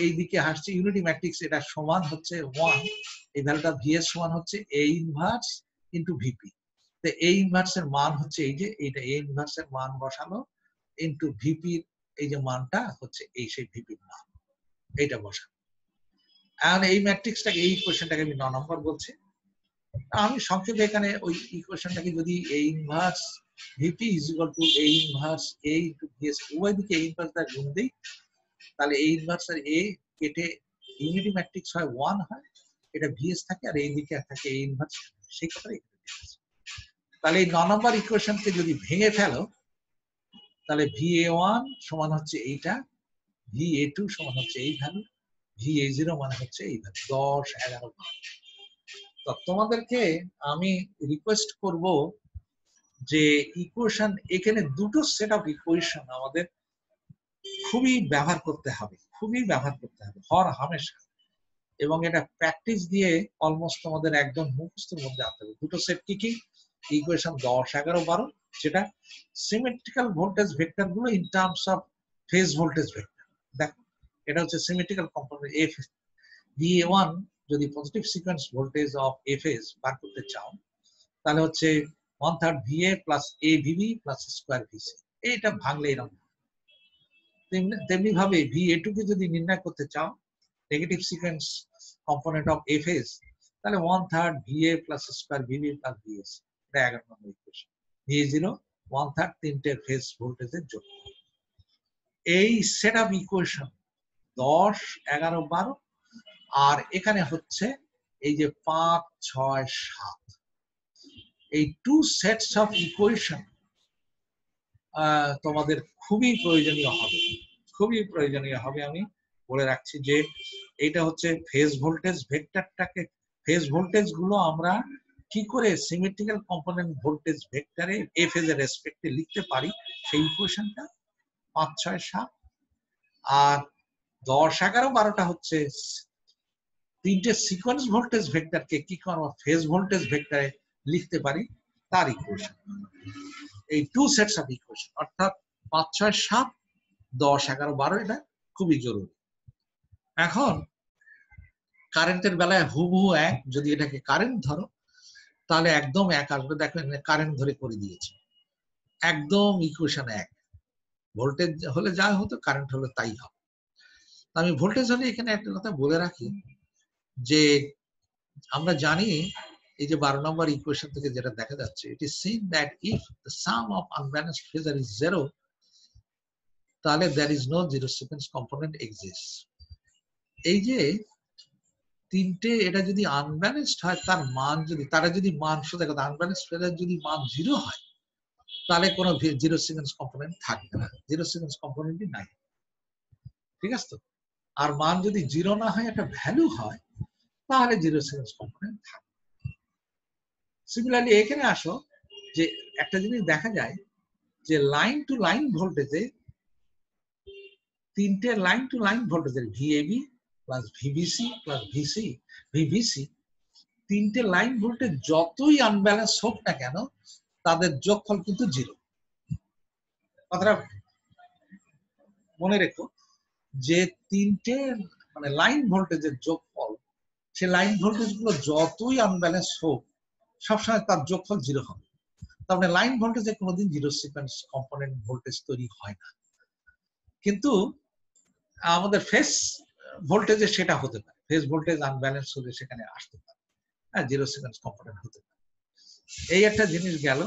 এই দিকে আসছে ইউনিটি ম্যাট্রিক্স, এটা সমান হচ্ছে 1, এই ভ্যালুটা ভিএস সমান হচ্ছে এ ইনভার্স ইন্টু ভিপি। তো এ ইনভার্স এর মান হচ্ছে এই যে এইটা, এ ইনভার্স এর মান বসানো ইন্টু ভিপির এই যে মানটা হচ্ছে এই সেই ভিপির মান, এইটা বসানো। এখন এই ম্যাট্রিক্সটাকে, এই ইকুয়েশনটাকে আমি 9 নম্বর বলছি। আমি সংক্ষেপে এখানে ওই ইকুয়েশনটাকে যদি A inverse VP is equal to A inverse A into VS, উভয় দিকে এ ইনভার্স দ্বারা গুণ দিই, তাহলে এ ইনভার্স আর এ কেটে ইউনিটি ম্যাট্রিক্স হয় 1 হয়, এটা ভিএস থাকে, আর এই দিকে থাকে এ ইনভার্স, সেই কথাই। তাহলে এই 9 নম্বর ইকুয়েশনকে যদি ভেঙে ফেলো, তাহলে VA1 সমান হচ্ছে এইটা, VA2 সমান হচ্ছে এই ভ্যালু, VA0 মানে হচ্ছে এই ভ্যালু 10 11 12। তো তোমাদেরকে আমি রিকোয়েস্ট করব যে ইকুয়েশন, এখানে দুটো সেট অফ ইকুয়েশন আমাদের খুবই ব্যবহার করতে হবে, খুবই ব্যবহার করতে হবে হর হামেশা, এবং এটা প্র্যাকটিস দিয়ে অলমোস্ট তোমাদের একদম মুখস্থের মধ্যে আনতে হবে। দুটো সেট কি কি? ইকুয়েশন 10 11 12, যেটা সিমেট্রিক্যাল ভোল্টেজ ভেক্টর গুলো in terms of phase voltage vector. দেখো এটা হচ্ছে সিমেট্রিক্যাল কম্পোনেন্ট এফ VA1, যদি positive sequence voltage of A phase bar করতে চাও, তাহলে হচ্ছে 1/3 VA plus A VB plus square VC, এইটা ভাঙলে এরকম। তেমনি ভাবে VA2 কে যদি নির্ণয় করতে চাও, negative sequence component of A phase, তাহলে 1/3 VA plus square VB plus VS, এটা 11 নম্বর ইকুয়েশন। VA0 1/3 তিনটে ফেজ ভোল্টেজের জন্য। এই সেট অফ ইকুয়েশন 10 11 12, আর এখানে হচ্ছে এই যে 5 6 7, এই টু সেটস অফ ইকুয়েশন তোমাদের খুবই প্রয়োজনীয় হবে, খুবই প্রয়োজনীয় হবে। আমি বলে রাখছি যে এটা হচ্ছে ফেজ ভোল্টেজ ভেক্টরটাকে, ফেজ ভোল্টেজ গুলো আমরা কি করে সিমেট্রিক্যাল কম্পোনেন্ট ভোল্টেজ ভেক্টরে এ ফেজের রেসপেক্টে লিখতে পারি, সেই ইকুয়েশনটা 5 6 7। আর 10 11 12টা হচ্ছে তিনটে সিকোয়েন্স ভোল্টেজ ভেক্টরকে কি করে ফেজ ভোল্টেজ ভেক্টরে লিখতে পারি, তার ইকুয়েশন। এই টু সেটস অফ ইকুয়েশন, অর্থাৎ 5 6 7 10 11 12, এটা খুবই জরুরি। এখন কারেন্টের বেলায় হুবহু এক, যদি এটাকে কারেন্ট ধরো তাহলে একদম এক আসবে। দেখো কারেন্ট ধরে করে দিয়েছে, একদম ইকুয়েশন এক। ভোল্টেজ হলে যা হতো কারেন্ট হলে তাই হবে। আমি ভোল্টেজ হলে এখানে একটা কথা বলে রাখি যে আমরা জানি এই যে 12 নম্বর ইকুয়েশন থেকে যেটা দেখা যাচ্ছে, it is seen that if the some of unbalanced phasor is 0, তাহলে there is no zero sequence component exists. এই যে তিনটে এটা যদি আনব্যালেন্সড হয়, তার মান যদি তারা যদি মান শুধু আনব্যালেন্সড যদি মান 0 হয়, তাহলে কোনো জিরো সিকোয়েন্স কম্পোনেন্ট থাকবে না, জিরো সিকোয়েন্স কম্পোনেন্টই নাই। ঠিক আছে তো? আর মান যদি 0 না হয়, একটা ভ্যালু হয়, তাহলে জিরো সিকোয়েন্স কম্পোনেন্ট থাকবে। সিমিলারলি এখানে আসো, যে একটা জিনিস দেখা যায় যে লাইন টু লাইন ভোল্টেজে তিনটে লাইন টু লাইন ভোল্টেজের ভিএবি প্লাস ভিবিসি প্লাস ভিভিসি তিনটে লাইন ভোল্টেজ যতই আনব্যালেন্স হোক না কেন, তাদের যোগফল কিন্তু 0। কথাটা মনে রেখো যে তিনটে মানে লাইন ভোল্টেজের যোগফল, সে লাইন ভোল্টেজ গুলো যতই আনব্যালেন্স হোক, সবসময় তার যোগফল 0 হবে। তার মানে লাইন ভোল্টেজে কোনোদিন জিরো সিকোয়েন্স কম্পোনেন্ট ভোল্টেজ তৈরি হয় না। কিন্তু আমাদের ফেজ ভোল্টেজে সেটা হতে পারে, ফেজ ভোল্টেজ আনব্যালেন্স হলে সেখানে আসতে পারে, হ্যাঁ, জিরো সিকোয়েন্স কম্পোনেন্ট হতে পারে। এই একটা জিনিস গেল।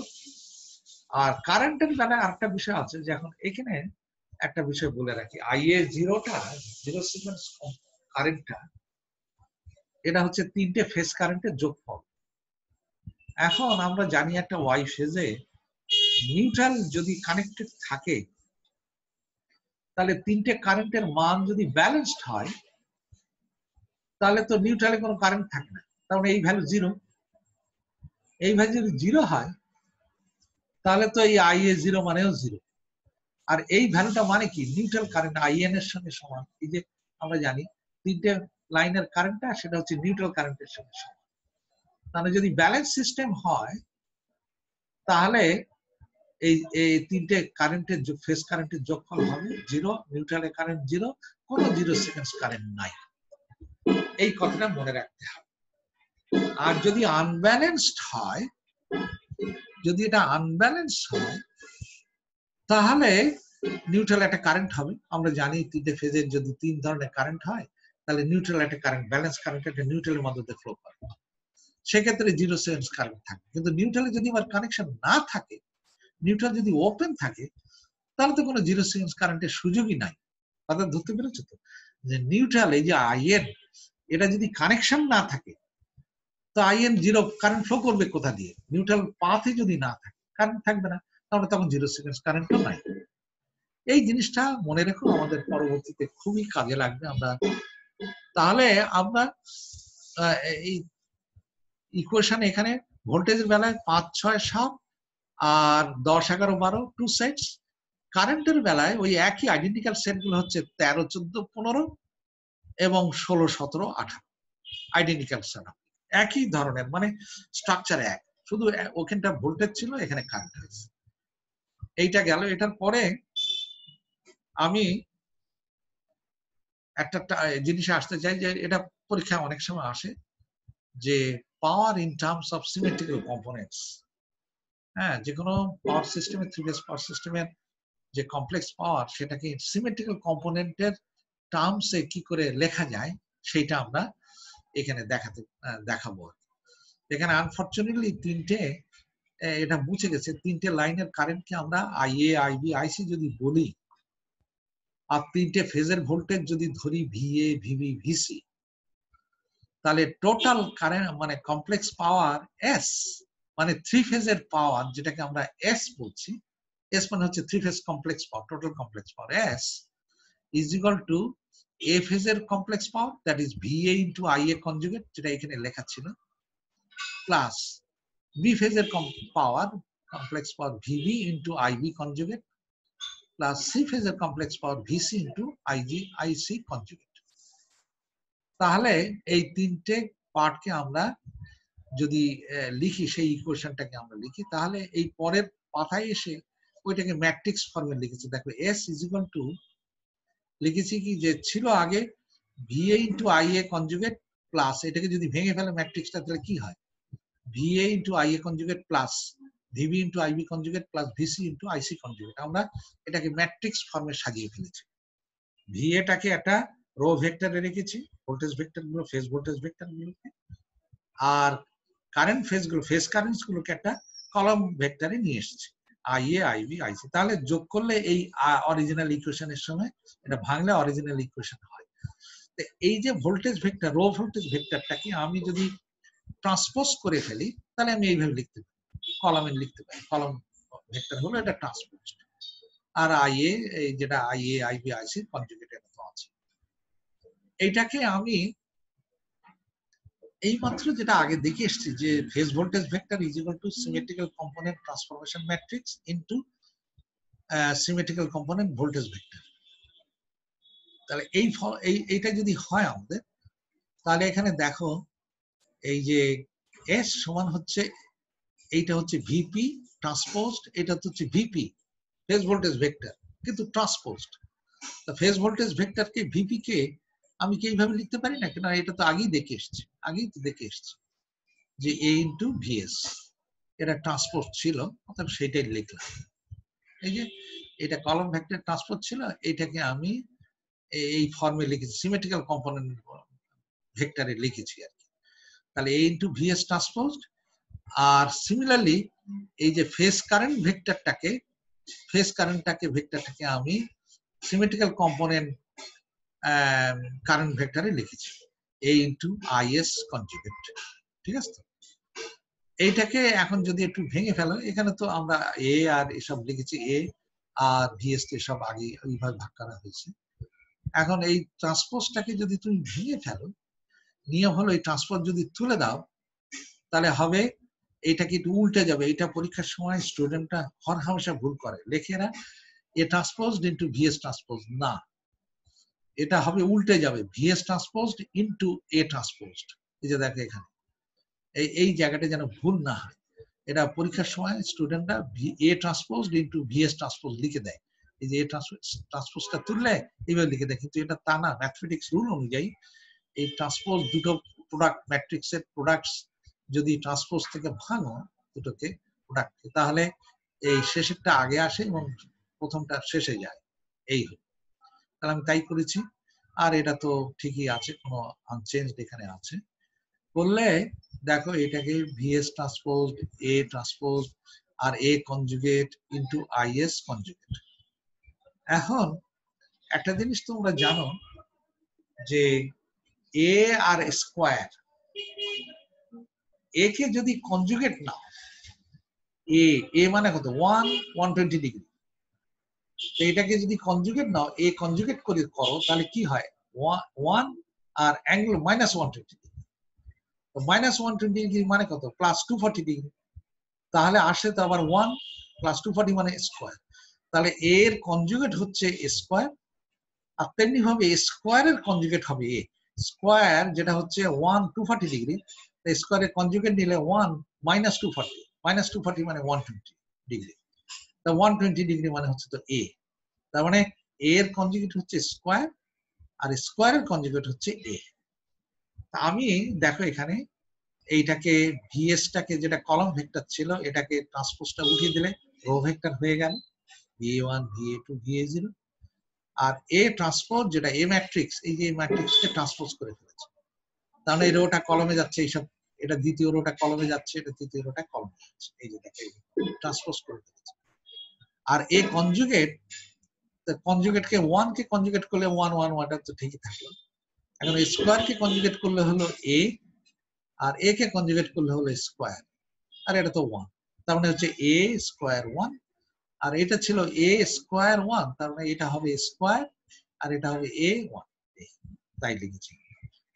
আর কারেন্টের বেলায় আরেকটা বিষয় আছে, যে এখন এখানে একটা বিষয় বলে রাখি, আইএ জিরোটা, জিরো সিকোয়েন্স কারেন্টটা, এটা হচ্ছে তিনটে ফেজ কারেন্টের যোগফল। এখন আমরা জানি একটা ওয়াই ফেজে নিউট্রাল যদি কানেক্টেড থাকে, তাহলে তিনটে কারেন্টের মান যদি ব্যালেন্সড হয়, তাহলে তো নিউট্রালে কোনো কারেন্ট থাকে না, তার মানে এই ভ্যালু 0। এই ভ্যালু যদি 0 হয়, তাহলে তো এই আইএ 0 মানেও 0। আর এই ভ্যালুটা মানে কি, নিউট্রাল কারেন্ট আইএন এর সঙ্গে সমান। এই যে আমরা জানি তিনটে লাইনের কারেন্টটা, সেটা হচ্ছে নিউট্রাল কারেন্টের সঙ্গে সমান। তাহলে যদি ব্যালেন্স সিস্টেম হয়, তাহলে এই তিনটে কারেন্টের ফেজ কারেন্টের যোগফল হবে 0, নিউট্রালের কারেন্ট 0, কোনো জিরো সিকোয়েন্স কারেন্ট নাই। এই কথাটা মনে রাখতে হবে। আর যদি আনব্যালেন্সড হয়, যদি এটা আনব্যালেন্সড হয়, তাহলে নিউট্রাল একটা কারেন্ট হবে। আমরা জানি তিনটে ফেজের যদি 3 ধরনের কারেন্ট হয়, তাহলে নিউট্রাল একটা কারেন্ট, ব্যালেন্স কারেন্ট একটা নিউট্রালের মধ্যে দিয়ে ফ্লো করে, সেক্ষেত্রে জিরো সিকোয়েন্স কারেন্ট থাকে। কিন্তু নিউট্রালে যদি আমার কানেকশন না থাকে, নিউট্রাল যদি ওপেন থাকে, তাহলে তো কোনো জিরো সিকোয়েন্স কারেন্টের সুযোগই নাই। কথা ধরতে পেরেছো তো? যে নিউট্রাল, এই যে আইএন, এটা যদি কানেকশন না থাকে, তো আইএন জিরো কারেন্ট ফ্লো করবে কোথা দিয়ে? নিউট্রাল পাথে যদি না থাকে, কারেন্ট থাকবে না, তাহলে তখন জিরো সিকোয়েন্স কারেন্টও নাই। এই জিনিসটা মনে রেখো, আমাদের পরবর্তীতে খুবই কাজে লাগবে। আমরা তাহলে আমরা এই ইকুয়েশন এখানে ভোল্টেজের বেলায় 5, 6, 7 আর 10, 11, 12 টু সেটস। কারেন্টের বেলায় ওই একই আইডেন্টিক্যাল সেট গুলো হচ্ছে 13, 14, 15 এবং 16, 17, 18 আইডেন্টিক্যাল সেট, একই ধরনের, মানে স্ট্রাকচার এক, শুধু ওখানটা ভোল্টেজ ছিল, এখানে কারেন্ট হয়েছে। এইটা গেল। এটার পরে আমি একটা জিনিস আসতে চাই, যে এটা পরীক্ষায় অনেক সময় আসে, যে power in terms of symmetrical components. হ্যাঁ, যে কোনো পাওয়ার সিস্টেমের, 3 ফেজ পাওয়ার সিস্টেমের যে কমপ্লেক্স পাওয়ার, সেটাকে সিমেট্রিক্যাল কম্পোনেন্টের টার্মসে কি করে লেখা যায়, সেইটা আমরা এখানে দেখাবো। এখানে আনফরচুনেটলি তিনটে, এটা মুছে গেছে, তিনটে লাইনের কারেন্টকে আমরা আইএ, আইবি, আইসি যদি বলি, আর তিনটে ফেজের ভোল্টেজ যদি ধরি ভিএ, ভিবি, ভিসি, তাহলে টোটাল কারেন্ট মানে কমপ্লেক্স পাওয়ার এস, মানে 3 ফেজের পাওয়ার, যেটাকে আমরা এস বলছি, এস মানে হচ্ছে 3 phase complex power, total complex power S is equal to A ফেজের complex power, that is VA into IA conjugate, যেটা এখানে লেখা ছিল, প্লাস বি ফেজের power, complex power VB into IB conjugate, plus C ফেজের complex power VC into IC conjugate. তাহলে এই তিনটে পার্টকে আমরা যদি লিখি, সেই ইকুয়েশনটাকে আমরা লিখি, তাহলে এই পরের পাতায় এসে ওইটাকে ম্যাট্রিক্স ফর্মে লিখেছি। দেখো এস ইজ ইকুয়াল টু, লিখেছি কি, যে ছিল আগে VA into IA conjugate plus, এটাকে যদি ভেঙে ফেলে ম্যাট্রিক্সটা, তাহলে কি হয়, VA into IA conjugate plus VB into IB conjugate plus VC into IC conjugate. আমরা এটাকে ম্যাট্রিক্স ফর্মে সাজিয়ে ফেলেছি। ভিএটাকে একটা রো ভেক্টরে রেখেছি, ভোল্টেজ ভেক্টর গুলো, ফেজ ভোল্টেজ ভেক্টর গুলোকে, আর কারেন্ট ফেজ গুলো, ফেজ কারেন্টস গুলোকে একটা কলাম ভেক্টরে নিয়ে এসেছি, আইএ, আইবি, আইসি। তাহলে যোগ করলে এই অরিজিনাল ইকুয়েশনের সময়, এটা ভাঙলে অরিজিনাল ইকুয়েশন হয়। এই যে ভোল্টেজ ভেক্টর, রো ভোল্টেজ ভেক্টরটাকে আমি যদি ট্রান্সপোজ করে ফেলি তাহলে আমি এইভাবে লিখতে পারি, কলামে লিখতে পারি। কলাম ভেক্টর হলো এটা ট্রান্সপোজ। আর আইএ, এই যেটা আইএ আইবি আইসি কনজুগেট এটা তো আছে। এইটাকে আমি এইমাত্র যেটা আগে দেখে এসেছি যে phase voltage vector is equal two symmetrical component transformation matrix into symmetrical component voltage vector. তাহলে এইটা যদি হয় আমাদের, তাহলে এখানে দেখো এই যে এস সমান হচ্ছে, এইটা হচ্ছে ভিপি ট্রান্সপোজড, এটা হচ্ছে ভিপি ফেজ ভোল্টেজ ভেক্টর কিন্তু ট্রান্সপোজড। ফেজ ভোল্টেজ ভেক্টরকে ভিপি কে আমি কি এইভাবে লিখতে পারি না? কেন এটা তো আগেই দেখে এসেছি যে এ ইন্টু ভিএস, এটা ট্রান্সপোজ ছিল, অর্থাৎ সেটাই লিখলাম। এই যে এটা কলাম ভেক্টর ট্রান্সপোজ ছিল, এইটাকে আমি এই ফর্মে লিখেছি, সিমেট্রিক্যাল কম্পোনেন্ট ভেক্টরে লিখেছি আর কি। তাহলে এ ইন্টু ভিএস ট্রান্সপোজড। আর সিমিলারলি এই যে ফেজ কারেন্ট ভেক্টরটাকে আমি সিমেট্রিক্যাল কম্পোনেন্ট কারেন্ট ভেক্টরে লিখেছি এ ইন্টু আইএস কনজুগেট। ঠিক আছে? তো এইটাকে এখন যদি একটু ভেঙে ফেলো, এখানে তো আমরা এ আর এসব লিখেছি, এ আর ভিএস তো সব আগে ওইভাবে ভাগ করা হয়েছে। এখন এই ট্রান্সপোজটাকে যদি তুমি ভেঙে ফেলো, নিয়ম হলো এই ট্রান্সপোজ যদি তুলে দাও তাহলে হবে এইটাকে একটু উল্টে যাবে। এটা পরীক্ষার সময় স্টুডেন্টরা হরহামেশা ভুল করে, লেখে না এ ট্রান্সপোজড ইন্টু ভিএস ট্রান্সপোজ, না, এটা হবে উল্টে যাবে, ভিএস ট্রান্সপোজড ইন্টু এ ট্রান্সপোজড। এই যে দেখো এখানে এই জায়গাটা যেন ভুল না হয়, এটা পরীক্ষার সময় স্টুডেন্টরা এ ট্রান্সপোজড ইন্টু ভিএস ট্রান্সপোজ লিখে দেয়। এই যে এ ট্রান্সপোজটা তুললে এইভাবে লিখে দেয়, কিন্তু এটা তা না। ম্যাথমেটিক্স রুল অনুযায়ী এই ট্রান্সপোজ দুটো প্রোডাক্ট, ম্যাট্রিক্সের প্রোডাক্টস যদি ট্রান্সপোজ থেকে ভাঙো দুটোকে প্রোডাক্ট, তাহলে এই শেষেরটা আগে আসে এবং প্রথমটা শেষে যায়। এই হলো, তাহলে আমি তাই করেছি। আর এটা তো ঠিকই আছে, কোনো আনচেঞ্জ এখানে আছে। করলে দেখো এটাকে ভিএস ট্রান্সপোজ, এ ট্রান্সপোজ আর a conjugate into IS conjugate. এখন একটা জিনিস তোমরা জানো যে এ আর স্কোয়ার, এ কে যদি কনজুগেট নাও, এ মানে কত 120 ডিগ্রি, তো এটাকে যদি কনজুগেট নাও, এ কনজুগেট করে করো, তাহলে কি হয় 1 আর অ্যাঙ্গেল -120 ডিগ্রি, তো -120 ডিগ্রি মানে কত +240 ডিগ্রি, তাহলে আসে তো আবার 1 +240 মানে স্কোয়ার, তাহলে এর কনজুগেট হচ্ছে স্কোয়ার। আর তেমনি ভাবে স্কোয়ারের কনজুগেট হবে এ স্কোয়ার, যেটা হচ্ছে 240 ডিগ্রি, স্কোয়ারের কনজুগেট নিলে 1 -240 মানে 120 ডিগ্রি, তা 120 ডিগ্রি মানে হচ্ছে তো এ। তার মানে এর কনজুগেট হচ্ছে স্কোয়ার আর স্কোয়ারের কনজুগেট হচ্ছে এ। আমি দেখো এখানে এইটাকে ভিএসটাকে, যেটা কলাম ভেক্টর ছিল, এটাকে ট্রান্সপোজটা উঠিয়ে দিলে রো ভেক্টর হয়ে গেল, VA1 VA2 VA0। আর এ ট্রান্সপোজ, যেটা এ ম্যাট্রিক্স, এই যে ম্যাট্রিক্সকে ট্রান্সপোজ করে ফেলেছে, তাহলে এই রোটা কলমে যাচ্ছে, এইসব এটা দ্বিতীয় রোটা কলমে যাচ্ছে, এটা তৃতীয় রোটা কলমে যাচ্ছে, এই যে দেখো ট্রান্সপোজ করে ফেলেছে। আর এ কনজুগেট, কনজুগেটকে 1 কে কনজুগেট করলে 1 1 1টা তো ঠিকই থাকলো। এখন স্কোয়ার কে কনজুগেট করলে হলো এ, আর এ কে কনজুগেট করলে হলো স্কোয়ার, আর এটা তো 1, তার মানে হচ্ছে এ স্কোয়ার 1, আর এটা ছিল এ স্কোয়ার 1, তার মানে এটা হবে স্কোয়ার আর এটা হবে এ 1, তাই লিখেছি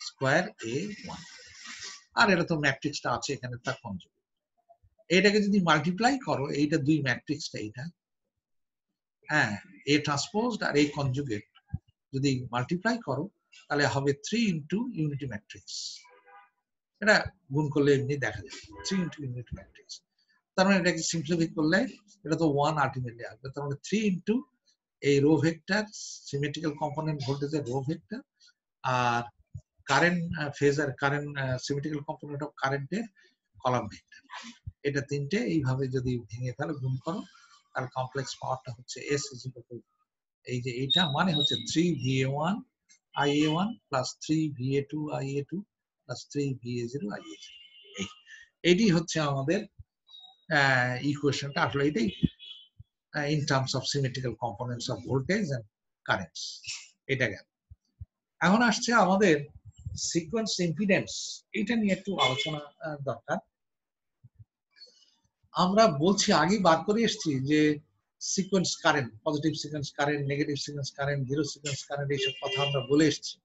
স্কোয়ার এ 1। আর এটা তো ম্যাট্রিক্সটা আছে এখানে, তার কনজুগেট। এটাকে যদি মাল্টিপ্লাই করো, এইটা দুই ম্যাট্রিক্সটা, এইটা হ্যাঁ এ ট্রান্সপোজড আর এ কনজুগেট যদি মাল্টিপ্লাই করো, তাহলে হবে 3 ইন্টু ইউনিটি ম্যাট্রিক্স। এটা গুণ করলে এমনি দেখা যাবে 3 ইন্টু ইউনিটি ম্যাট্রিক্স। তার মানে এটাকে সিম্পলিফাই করলে এটা তো 1 আলটিমেটলি আসবে, তার মানে 3 ইন্টু এই রো ভেক্টর, সিমেট্রিক্যাল কম্পোনেন্ট ভোল্টেজের রো ভেক্টর, আর current phasor current, symmetrical component of কারেন্টের কলাম ভেক্টর। এটা তিনটে এইভাবে যদি ভেঙে ফেলো, গুণ করো, তার কমপ্লেক্স পাওয়ারটা হচ্ছে S ইজ ইকুয়াল টু, এই যে এইটা মানে হচ্ছে 3VA1 IA1 plus 3VA2 IA2 plus 3VA0 IA0। এইটি হচ্ছে আমাদের ইকুয়েশনটা, আসলে এটাই in terms of symmetrical components of voltage and currents, এটা গেল। এখন আসছে আমাদের সিকোয়েন্স ইম্পিডেন্স, এটা নিয়ে একটু আলোচনা দরকার। আমরা বলছি আগেই বার করে এসেছি যে sequence current, positive sequence current, negative sequence current, zero sequence current, এইসব কথা আমরা বলে এসেছি।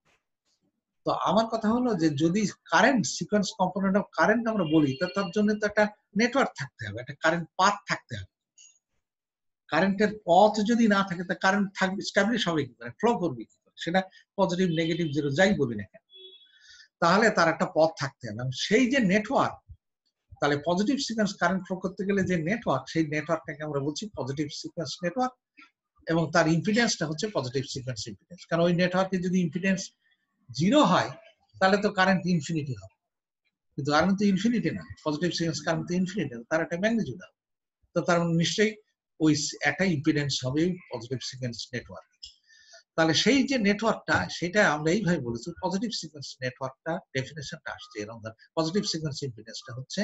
তো আমার কথা হলো যে যদি current sequence component of current আমরা বলি, তার জন্য তো একটা নেটওয়ার্ক থাকতে হবে, একটা কারেন্ট পাথ থাকতে হবে। কারেন্টের পথ যদি না থাকে তা কারেন্ট থাকবে, স্ট্যাবলিশ হবে কি করে, ফ্লো করবে কি করে, সেটা পজিটিভ নেগেটিভ জিরো যাই বলি না কেন, তাহলে তার একটা পথ থাকতে হবে। সেই যে নেটওয়ার্ক, তাহলে পজিটিভ সিকোয়েন্স কারেন্ট ফ্লো করতে গেলে যে নেটওয়ার্ক, সেই নেটওয়ার্কটাকে আমরা বলছি পজিটিভ সিকোয়েন্স নেটওয়ার্ক, এবং তার ইম্পিডেন্সটা হচ্ছে পজিটিভ সিকোয়েন্স ইম্পিডেন্স। কারণ ওই নেটওয়ার্কে যদি ইম্পিডেন্স জিরো হয় তাহলে তো কারেন্ট ইনফিনিটি হবে, কিন্তু কারেন্ট তো ইনফিনিটি না, পজিটিভ সিকোয়েন্স কারেন্ট তো ইনফিনিটি, তার একটা ম্যাগনিটিউড হবে। তো তার নিশ্চয়ই ওই একটা ইম্পিডেন্স হবে পজিটিভ সিকোয়েন্স নেটওয়ার্ক। তাহলে সেই যে নেটওয়ার্কটা, সেটা আমরা এইভাবে বলেছি পজিটিভ সিকোয়েন্স নেটওয়ার্কটা ডেফিনেশনটা আসছে এরকম। পজিটিভ সিকোয়েন্স ইম্পিডেন্সটা হচ্ছে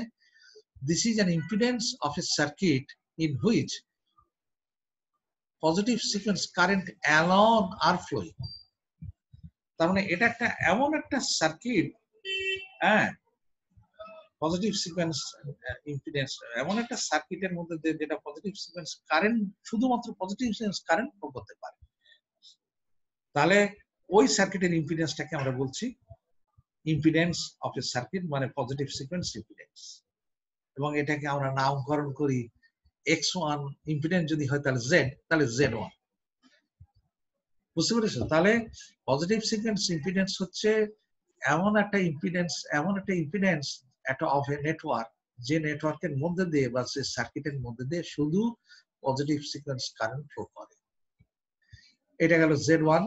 this is an impedance of a circuit in which positive sequence current alone are flowing। তার মানে এটা একটা এমন একটা সার্কিট, হ্যাঁ, পজিটিভ সিকোয়েন্স ইম্পিডেন্স এমন একটা সার্কিটের মধ্যে যেটা পজিটিভ সিকোয়েন্স কারেন্ট, শুধুমাত্র পজিটিভ সিকোয়েন্স কারেন্ট ফ্লো করতে পারে। তাহলে ওই সার্কিটের ইম্পিডেন্সটাকে আমরা বলছি ইম্পিডেন্স অফ এ সার্কিট, মানে পজিটিভ সিকোয়েন্স ইম্পিডেন্স। এবং এটাকে আমরা নামকরণ করি x1 ইম্পিডেন্স যদি হয় তাহলে z, তাহলে z1। বুঝতে পেরেছো? তাহলে পজিটিভ সিকোয়েন্স ইম্পিডেন্স হচ্ছে এমন একটা ইম্পিডেন্স, একটা অফ এ নেটওয়ার্ক, যে নেটওয়ার্কের মধ্যে দিয়ে বা সে সার্কিটের মধ্যে দিয়ে শুধু পজিটিভ সিকোয়েন্স কারেন্ট ফ্লো করে। এটা গেল z1,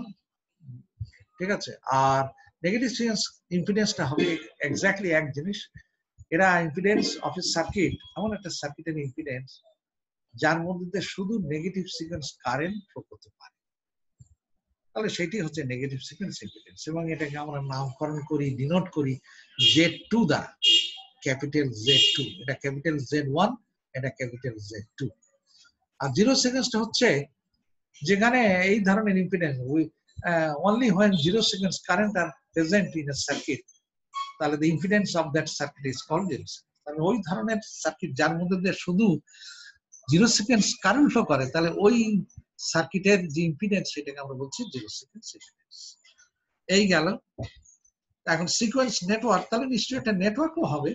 ঠিক আছে। আর নেগেটিভ সিকোয়েন্স ইম্পিডেন্সটা হবে এক্স্যাক্টলি এক জিনিস, এরা ইম্পিডেন্স অফ এ সার্কিট, এমন একটা সার্কিটের ইম্পিডেন্স যার মধ্যে শুধু নেগেটিভ সিকোয়েন্স কারেন্ট ফ্লো করতে পারে, তাহলে সেটি হচ্ছে নেগেটিভ সিকোয়েন্স ইম্পিডেন্স। এবং এটাকে আমরা নামকরণ করি, ডিনোট করি Z2 দ্বারা, ক্যাপিটাল Z2। এটা ক্যাপিটাল Z1, এটা ক্যাপিটাল Z2। আর জিরো সিকোয়েন্সটা হচ্ছে যেখানে এই ধরনের impedance only when zero sequence current are present in a circuit, তাহলে the impedance of that circuit is called zero sequence। তাহলে ওই ধরনের সার্কিট যার মধ্যে দিয়ে শুধু জিরো সিকোয়েন্স কারেন্ট ফ্লো করে, তাহলে ওই সার্কিটের যে ইম্পিডেন্স সেটাকে আমরা বলছি জিরো সিকোয়েন্স ইম্পিডেন্স। এই গেল। এখন সিকোয়েন্স নেটওয়ার্ক, তাহলে নিশ্চয়ই একটা নেটওয়ার্কও হবে,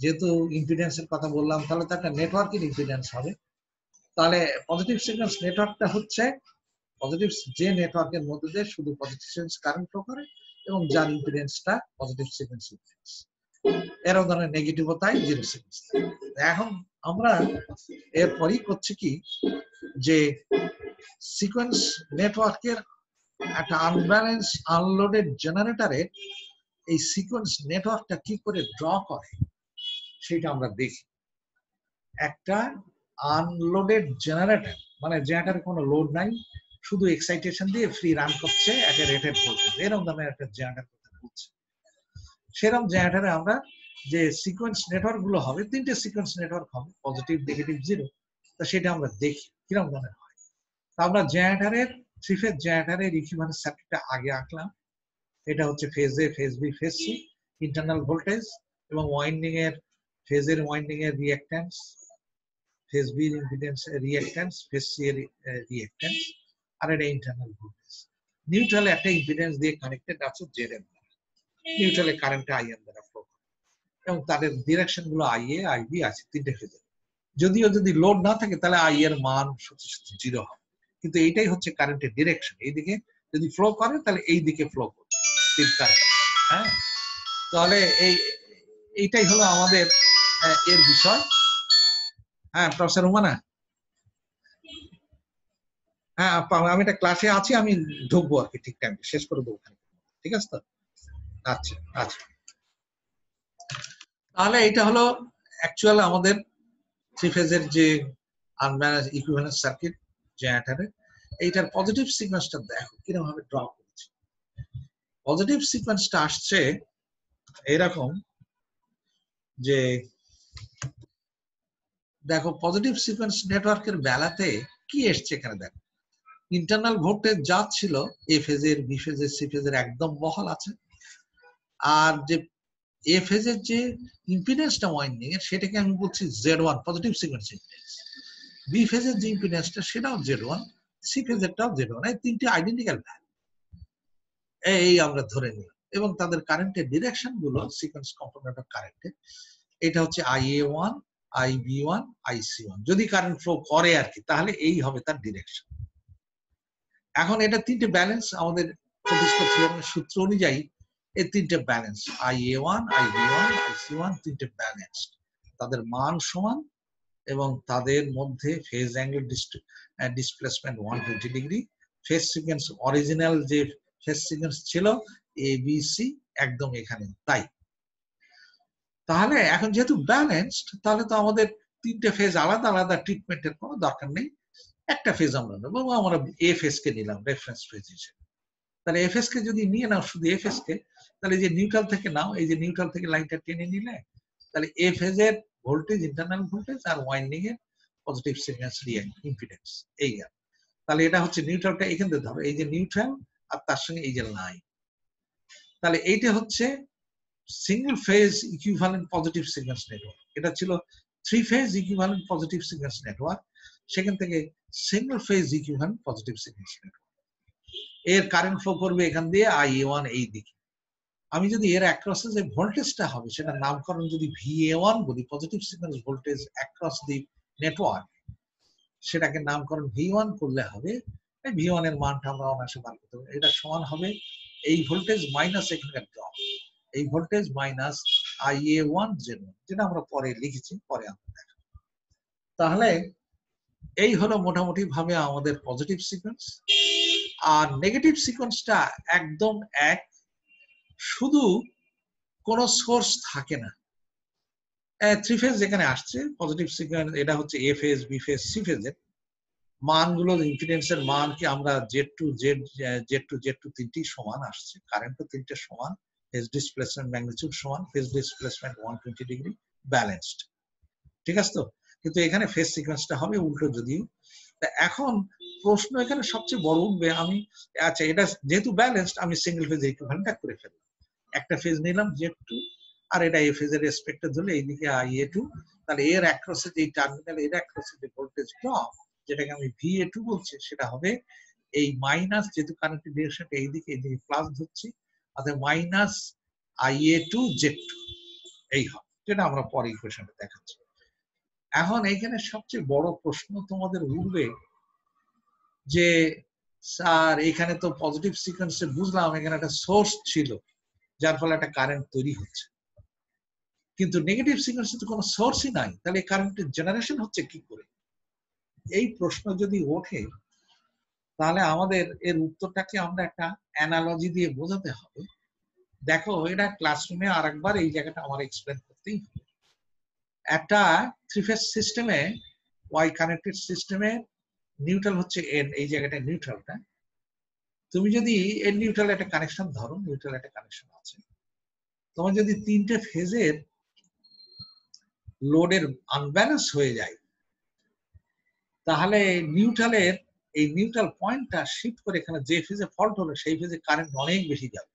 যেহেতু ইম্পিডেন্সের কথা বললাম, তাহলে তো একটা নেটওয়ার্কের ইম্পিডেন্স হবে। তাহলে পজিটিভ সিকোয়েন্স নেটওয়ার্কটা হচ্ছে পজিটিভ, যে নেটওয়ার্কের মধ্যে দিয়ে শুধু পজিটিভ সিকোয়েন্স কারেন্ট ফ্লো করে এবং যার ইম্পিডেন্সটা পজিটিভ সিকোয়েন্স ইম্পিডেন্স। এর ধরনের নেগেটিভও তাই, জিরো সিকোয়েন্স। এখন আমরা এরপরই করছি কি, যে সিকোয়েন্স নেটওয়ার্কের একটা আনব্যালেন্স আনলোডেড জেনারেটরে এই সিকোয়েন্স নেটওয়ার্কটা কি করে ড্র করে সেটা আমরা দেখি। একটা আনলোডেড জেনারেটর মানে জেনারেটরে কোনো লোড নাই, শুধু এক্সাইটেশন দিয়ে ফ্রি রান করছে একটা রেটেড ভোল্টেজ, এরকম ধরনের একটা জেনারেটর কথা বলছে। সেরকম জেনারেটরে আমরা যে সিকোয়েন্স নেটওয়ার্ক গুলো হবে, তিনটে সিকোয়েন্স নেটওয়ার্ক হবে, পজিটিভ নেগেটিভ জিরো, তা সেটা আমরা দেখি কিরকম ধরনের হয়। তা আমরা জেনারেটরের থ্রি ফেজ জেনারেটরের ইকুইভ্যালেন্ট সার্কিটটা আগে আঁকলাম। এটা হচ্ছে phase A, phase B, phase C, internal voltage এবং ওয়াইন্ডিং এর, ফেজের ওয়াইন্ডিং এর reactance, phase B impedance reactance, phase C এর রিঅ্যাক্ট্যান্স, আর এটা ইন্টারনাল ভোল্টেজ। নিউট্রালে একটা ইম্পিডেন্স দিয়ে কানেক্টেড আছে জেড এর দ্বারা, নিউট্রালে কারেন্ট আইএন দ্বারা ফ্লো করে, এবং তাদের ডিরেকশন গুলো আইএ আইবি আছে তিনটে ফেজে। যদিও যদি লোড না থাকে তাহলে আই এর মান সত্যি সত্যি জিরো হবে, কিন্তু এইটাই হচ্ছে কারেন্টের ডিরেকশন। এইদিকে যদি ফ্লো করে তাহলে এই দিকে ফ্লো করবে কারেন্ট। হ্যাঁ, তাহলে এইটাই হলো আমাদের এর বিষয়। হ্যাঁ প্রফেসর রুমানা, হ্যাঁ আমি একটা ক্লাসে আছি, আমি ঢুকবো আর কি, ঠিক টাইম শেষ করে দেবো, ঠিক আছে তো? আচ্ছা আচ্ছা, তাহলে এটা হলো অ্যাকচুয়াল আমাদের থ্রি ফেজের যে আনব্যালেন্স ইকুইভ্যালেন্ট সার্কিট জেনারেটরে। এইটার পজিটিভ সিকোয়েন্সটা দেখো কিরকম ভাবে ড্র করেছে। পজিটিভ সিকোয়েন্সটা আসছে এরকম যে দেখো পজিটিভ সিকোয়েন্স নেটওয়ার্কের বেলাতে কি এসছে এখানে দেখো, ইন্টারনাল ভোল্টেজ যা ছিল এ ফেজের, বি ফেজের, সি ফেজের একদম বহাল আছে। আর যে এ ফেজের যে ইম্পিডেন্সটা ওয়াইন্ডিং এর সেটাকে আমি বলছি Z1 positive sequence impedance. B ফেজের যে ইম্পিডেন্সটা সেটাও Z1, সি ফেজেরটাও Z1। এই তিনটি আইডেন্টিক্যাল ভ্যালু এই আমরা ধরে নিলাম, এবং তাদের কারেন্টের ডিরেকশন গুলো সিকোয়েন্স কম্পোনেন্ট অফ কারেন্টের, এটা হচ্ছে IA1, IB1, IC1 যদি কারেন্ট ফ্লো করে আর কি, তাহলে এই হবে তার ডিরেকশন। এখন এটা তিনটে ব্যালেন্স আমাদের প্রতিষ্ঠিত থিওরেমের সূত্র অনুযায়ী, এই তিনটে ব্যালেন্স IA1, IB1, IC1 তিনটে ব্যালেন্স, তাদের মান সমান এবং তাদের মধ্যে phase angle displacement 120 degree. Phase sequence original যে ফেজ সিকোয়েন্স ছিল ABC একদম এখানে তাই। তাহলে এখন যেহেতু ব্যালেন্সড, তাহলে তো আমাদের তিনটে ফেজ আলাদা আলাদা ট্রিটমেন্টের কোনো দরকার নেই, একটা ফেজ আমরা নেবো, আমরা এ ফেজ কে নিলাম রেফারেন্স ফেজ হিসেবে। তাহলে এফএস কে যদি নিয়ে নাও শুধু এফএস কে, তাহলে যে নিউট্রাল থেকে নাও, এই যে নিউট্রাল থেকে লাইনটা টেনে নিলে, তাহলে এ ফেজের ভোল্টেজ ইন্টারনাল ভোল্টেজ আর ওয়াইন্ডিং এর পজিটিভ সিকোয়েন্স ইম্পিডেন্স এই আর। তাহলে এটা হচ্ছে নিউট্রালটা এখান থেকে ধরো, এই যে নিউট্রাল আর তার সঙ্গে এই যে লাইন, তাহলে এইটা হচ্ছে single phase equivalent positive sequence network. এটা ছিল three phase equivalent positive sequence network, সেখান থেকে single phase equivalent positive sequence network. এর কারেন্ট ফ্লো করবে এখান দিয়ে IA1 এই দিকে। আমি যদি এর অ্যাক্রসে যে ভোল্টেজটা হবে সেটার নামকরণ যদি VA1 বলি, পজিটিভ সিকোয়েন্স ভোল্টেজ অ্যাক্রস দি নেটওয়ার্ক, সেটাকে নামকরণ V1 করলে হবে, এই V1 এর মানটা আমরা অনায়াসে বার করতে পারবো। এটা সমান হবে এই ভোল্টেজ মাইনাস এখানকার ড্রপ, এই ভোল্টেজ মাইনাস IA1 যেটা আমরা পরে লিখেছি, পরে আমরা দেখাবো। তাহলে এই হলো মোটামুটি ভাবে আমাদের পজিটিভ সিকোয়েন্স। আর নেগেটিভ সিকোয়েন্সটা একদম এক, শুধু কোন সোর্স থাকে না। থ্রি ফেজ যেখানে আসছে পজিটিভ সিকোয়েন্স, এটা হচ্ছে এ ফেজ, বি ফেজ, সি ফেজের মানগুলো, ইম্পিডেন্সের মান কি আমরা Z2 তিনটি সমান আসছে, কারেন্টও তিনটে সমান, ফেজ ডিসপ্লেসমেন্ট ম্যাগনিটিউড সমান, ফেজ ডিসপ্লেসমেন্ট 120 ডিগ্রি, ব্যালেন্সড, ঠিক আছে তো। কিন্তু এখানে ফেজ সিকোয়েন্সটা হবে উল্টো যদিও। তা এখন প্রশ্ন এখানে সবচেয়ে বড় উঠবে, আমি আচ্ছা এটা যেহেতু ব্যালেন্সড, আমি সিঙ্গেল ফেজ ইকুইভ্যালেন্টটা করে ফেললাম, একটা ফেজ নিলাম Z2 আর এটা এ ফেজের রেসপেক্টে ধরলে এইদিকে IA2, তাহলে এর অ্যাক্রসে যে টার্মিনাল, এর অ্যাক্রসে যে ভোল্টেজ ড্রপ যেটাকে আমি VA2 বলছি, সেটা হবে এই মাইনাস, যেহেতু কারেন্টের ডিরেকশনটা এইদিকে প্লাস ধরছি, অর্থাৎ মাইনাস IA2 Z2 এই হবে, যেটা আমরা পরে ইকুয়েশনে দেখাচ্ছি। এখন এইখানে সবচেয়ে বড় প্রশ্ন তোমাদের উঠবে যে স্যার এখানে তো পজিটিভ সিকোয়েন্সে বুঝলাম এখানে একটা সোর্স ছিল যার ফলে একটা কারেন্ট তৈরি হচ্ছে, কিন্তু নেগেটিভ সিকোয়েন্সে তো কোনো সোর্সই নাই, তাহলে কারেন্টের জেনারেশন হচ্ছে কি করে? এই প্রশ্ন যদি ওঠে তাহলে আমাদের এর উত্তরটাকে আমরা একটা অ্যানালজি দিয়ে বোঝাতে হবে। দেখো এটা ক্লাসরুমে আরেকবার এই জায়গাটা আমার এক্সপ্লেন করতেই হবে। একটা থ্রি ফেজ সিস্টেমে, ওয়াই কানেক্টেড সিস্টেমে নিউট্রাল হচ্ছে এন, এই জায়গাটা নিউট্রালটা। তুমি যদি এর নিউট্রাল একটা কানেকশন ধরো, নিউট্রাল একটা কানেকশন আছে, তোমার যদি তিনটে ফেজের লোডের আনব্যালেন্স হয়ে যায়, তাহলে নিউট্রালের এই নিউট্রাল পয়েন্টটা শিফট করে এখানে যে ফেজে ফল্ট হলো সেই ফেজে কারেন্ট অনেক বেশি যাবে,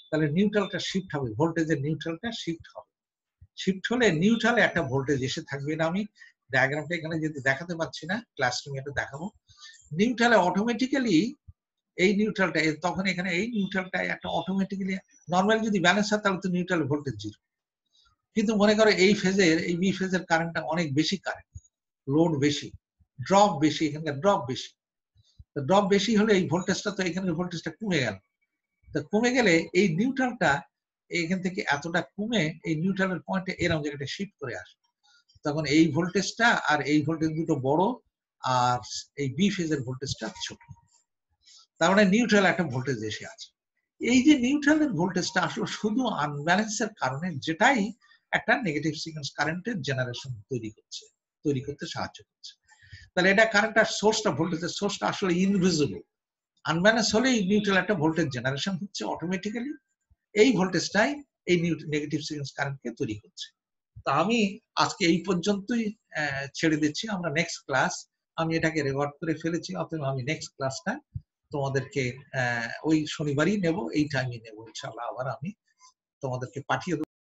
তাহলে নিউট্রালটা শিফট হবে, ভোল্টেজের নিউট্রালটা শিফট হবে। শিফট হলে নিউট্রালে একটা ভোল্টেজ এসে থাকবে, না আমি ডায়াগ্রামটা এখানে যদি দেখাতে পারছি না, ক্লাসরুমে এটা দেখাবো। নিউট্রালে অটোমেটিক্যালি এই নিউট্রালটা, তখন এখানে এই নিউট্রালটা একটা অটোমেটিক্যালি, নর্মালি যদি ব্যালেন্স হয় তাহলে তো নিউট্রাল ভোল্টেজ জিরো, কিন্তু মনে করো এই ফেজের, এই বি ফেজের কারেন্টটা অনেক বেশি কারেন্ট, লোড বেশি, ড্রপ বেশি, এখানকার ড্রপ বেশি। তো ড্রপ বেশি হলে এই ভোল্টেজটা, তো এখানে ভোল্টেজটা কমে গেল, তো কমে গেলে এই নিউট্রালটা এখান থেকে এতটা কমে এই নিউট্রালের পয়েন্টে এরকম জায়গাটা শিফট করে আসে, তখন এই ভোল্টেজটা আর এই ভোল্টেজ দুটো বড় আর এই বি ফেজের ভোল্টেজটা ছোট, তার মানে নিউট্রাল একটা ভোল্টেজ এসে আছে। এই যে নিউট্রালের ভোল্টেজটা আসলে শুধু আনব্যালেন্সের কারণে, যেটাই একটা নেগেটিভ সিকোয়েন্স কারেন্টের জেনারেশন তৈরি করতে সাহায্য করছে। তাহলে এটা কারেন্টের সোর্সটা, ভোল্টেজের সোর্সটা আসলে ইনভিজিবল, আনব্যালেন্স হলেই নিউট্রাল একটা ভোল্টেজ জেনারেশন হচ্ছে অটোমেটিক্যালি, এই ভোল্টেজটাই এই নেগেটিভ সিকোয়েন্স কারেন্টকে তৈরি করছে। তা আমি আজকে এই পর্যন্তই ছেড়ে দিচ্ছি, আমরা নেক্সট ক্লাস আমি এটাকে রেকর্ড করে ফেলেছি, অতএব আমি নেক্সট ক্লাসটা তোমাদেরকে ওই শনিবারই নেব, এই টাইমে নেব ইনশাআল্লাহ। আবার আমি তোমাদেরকে পাঠিয়ে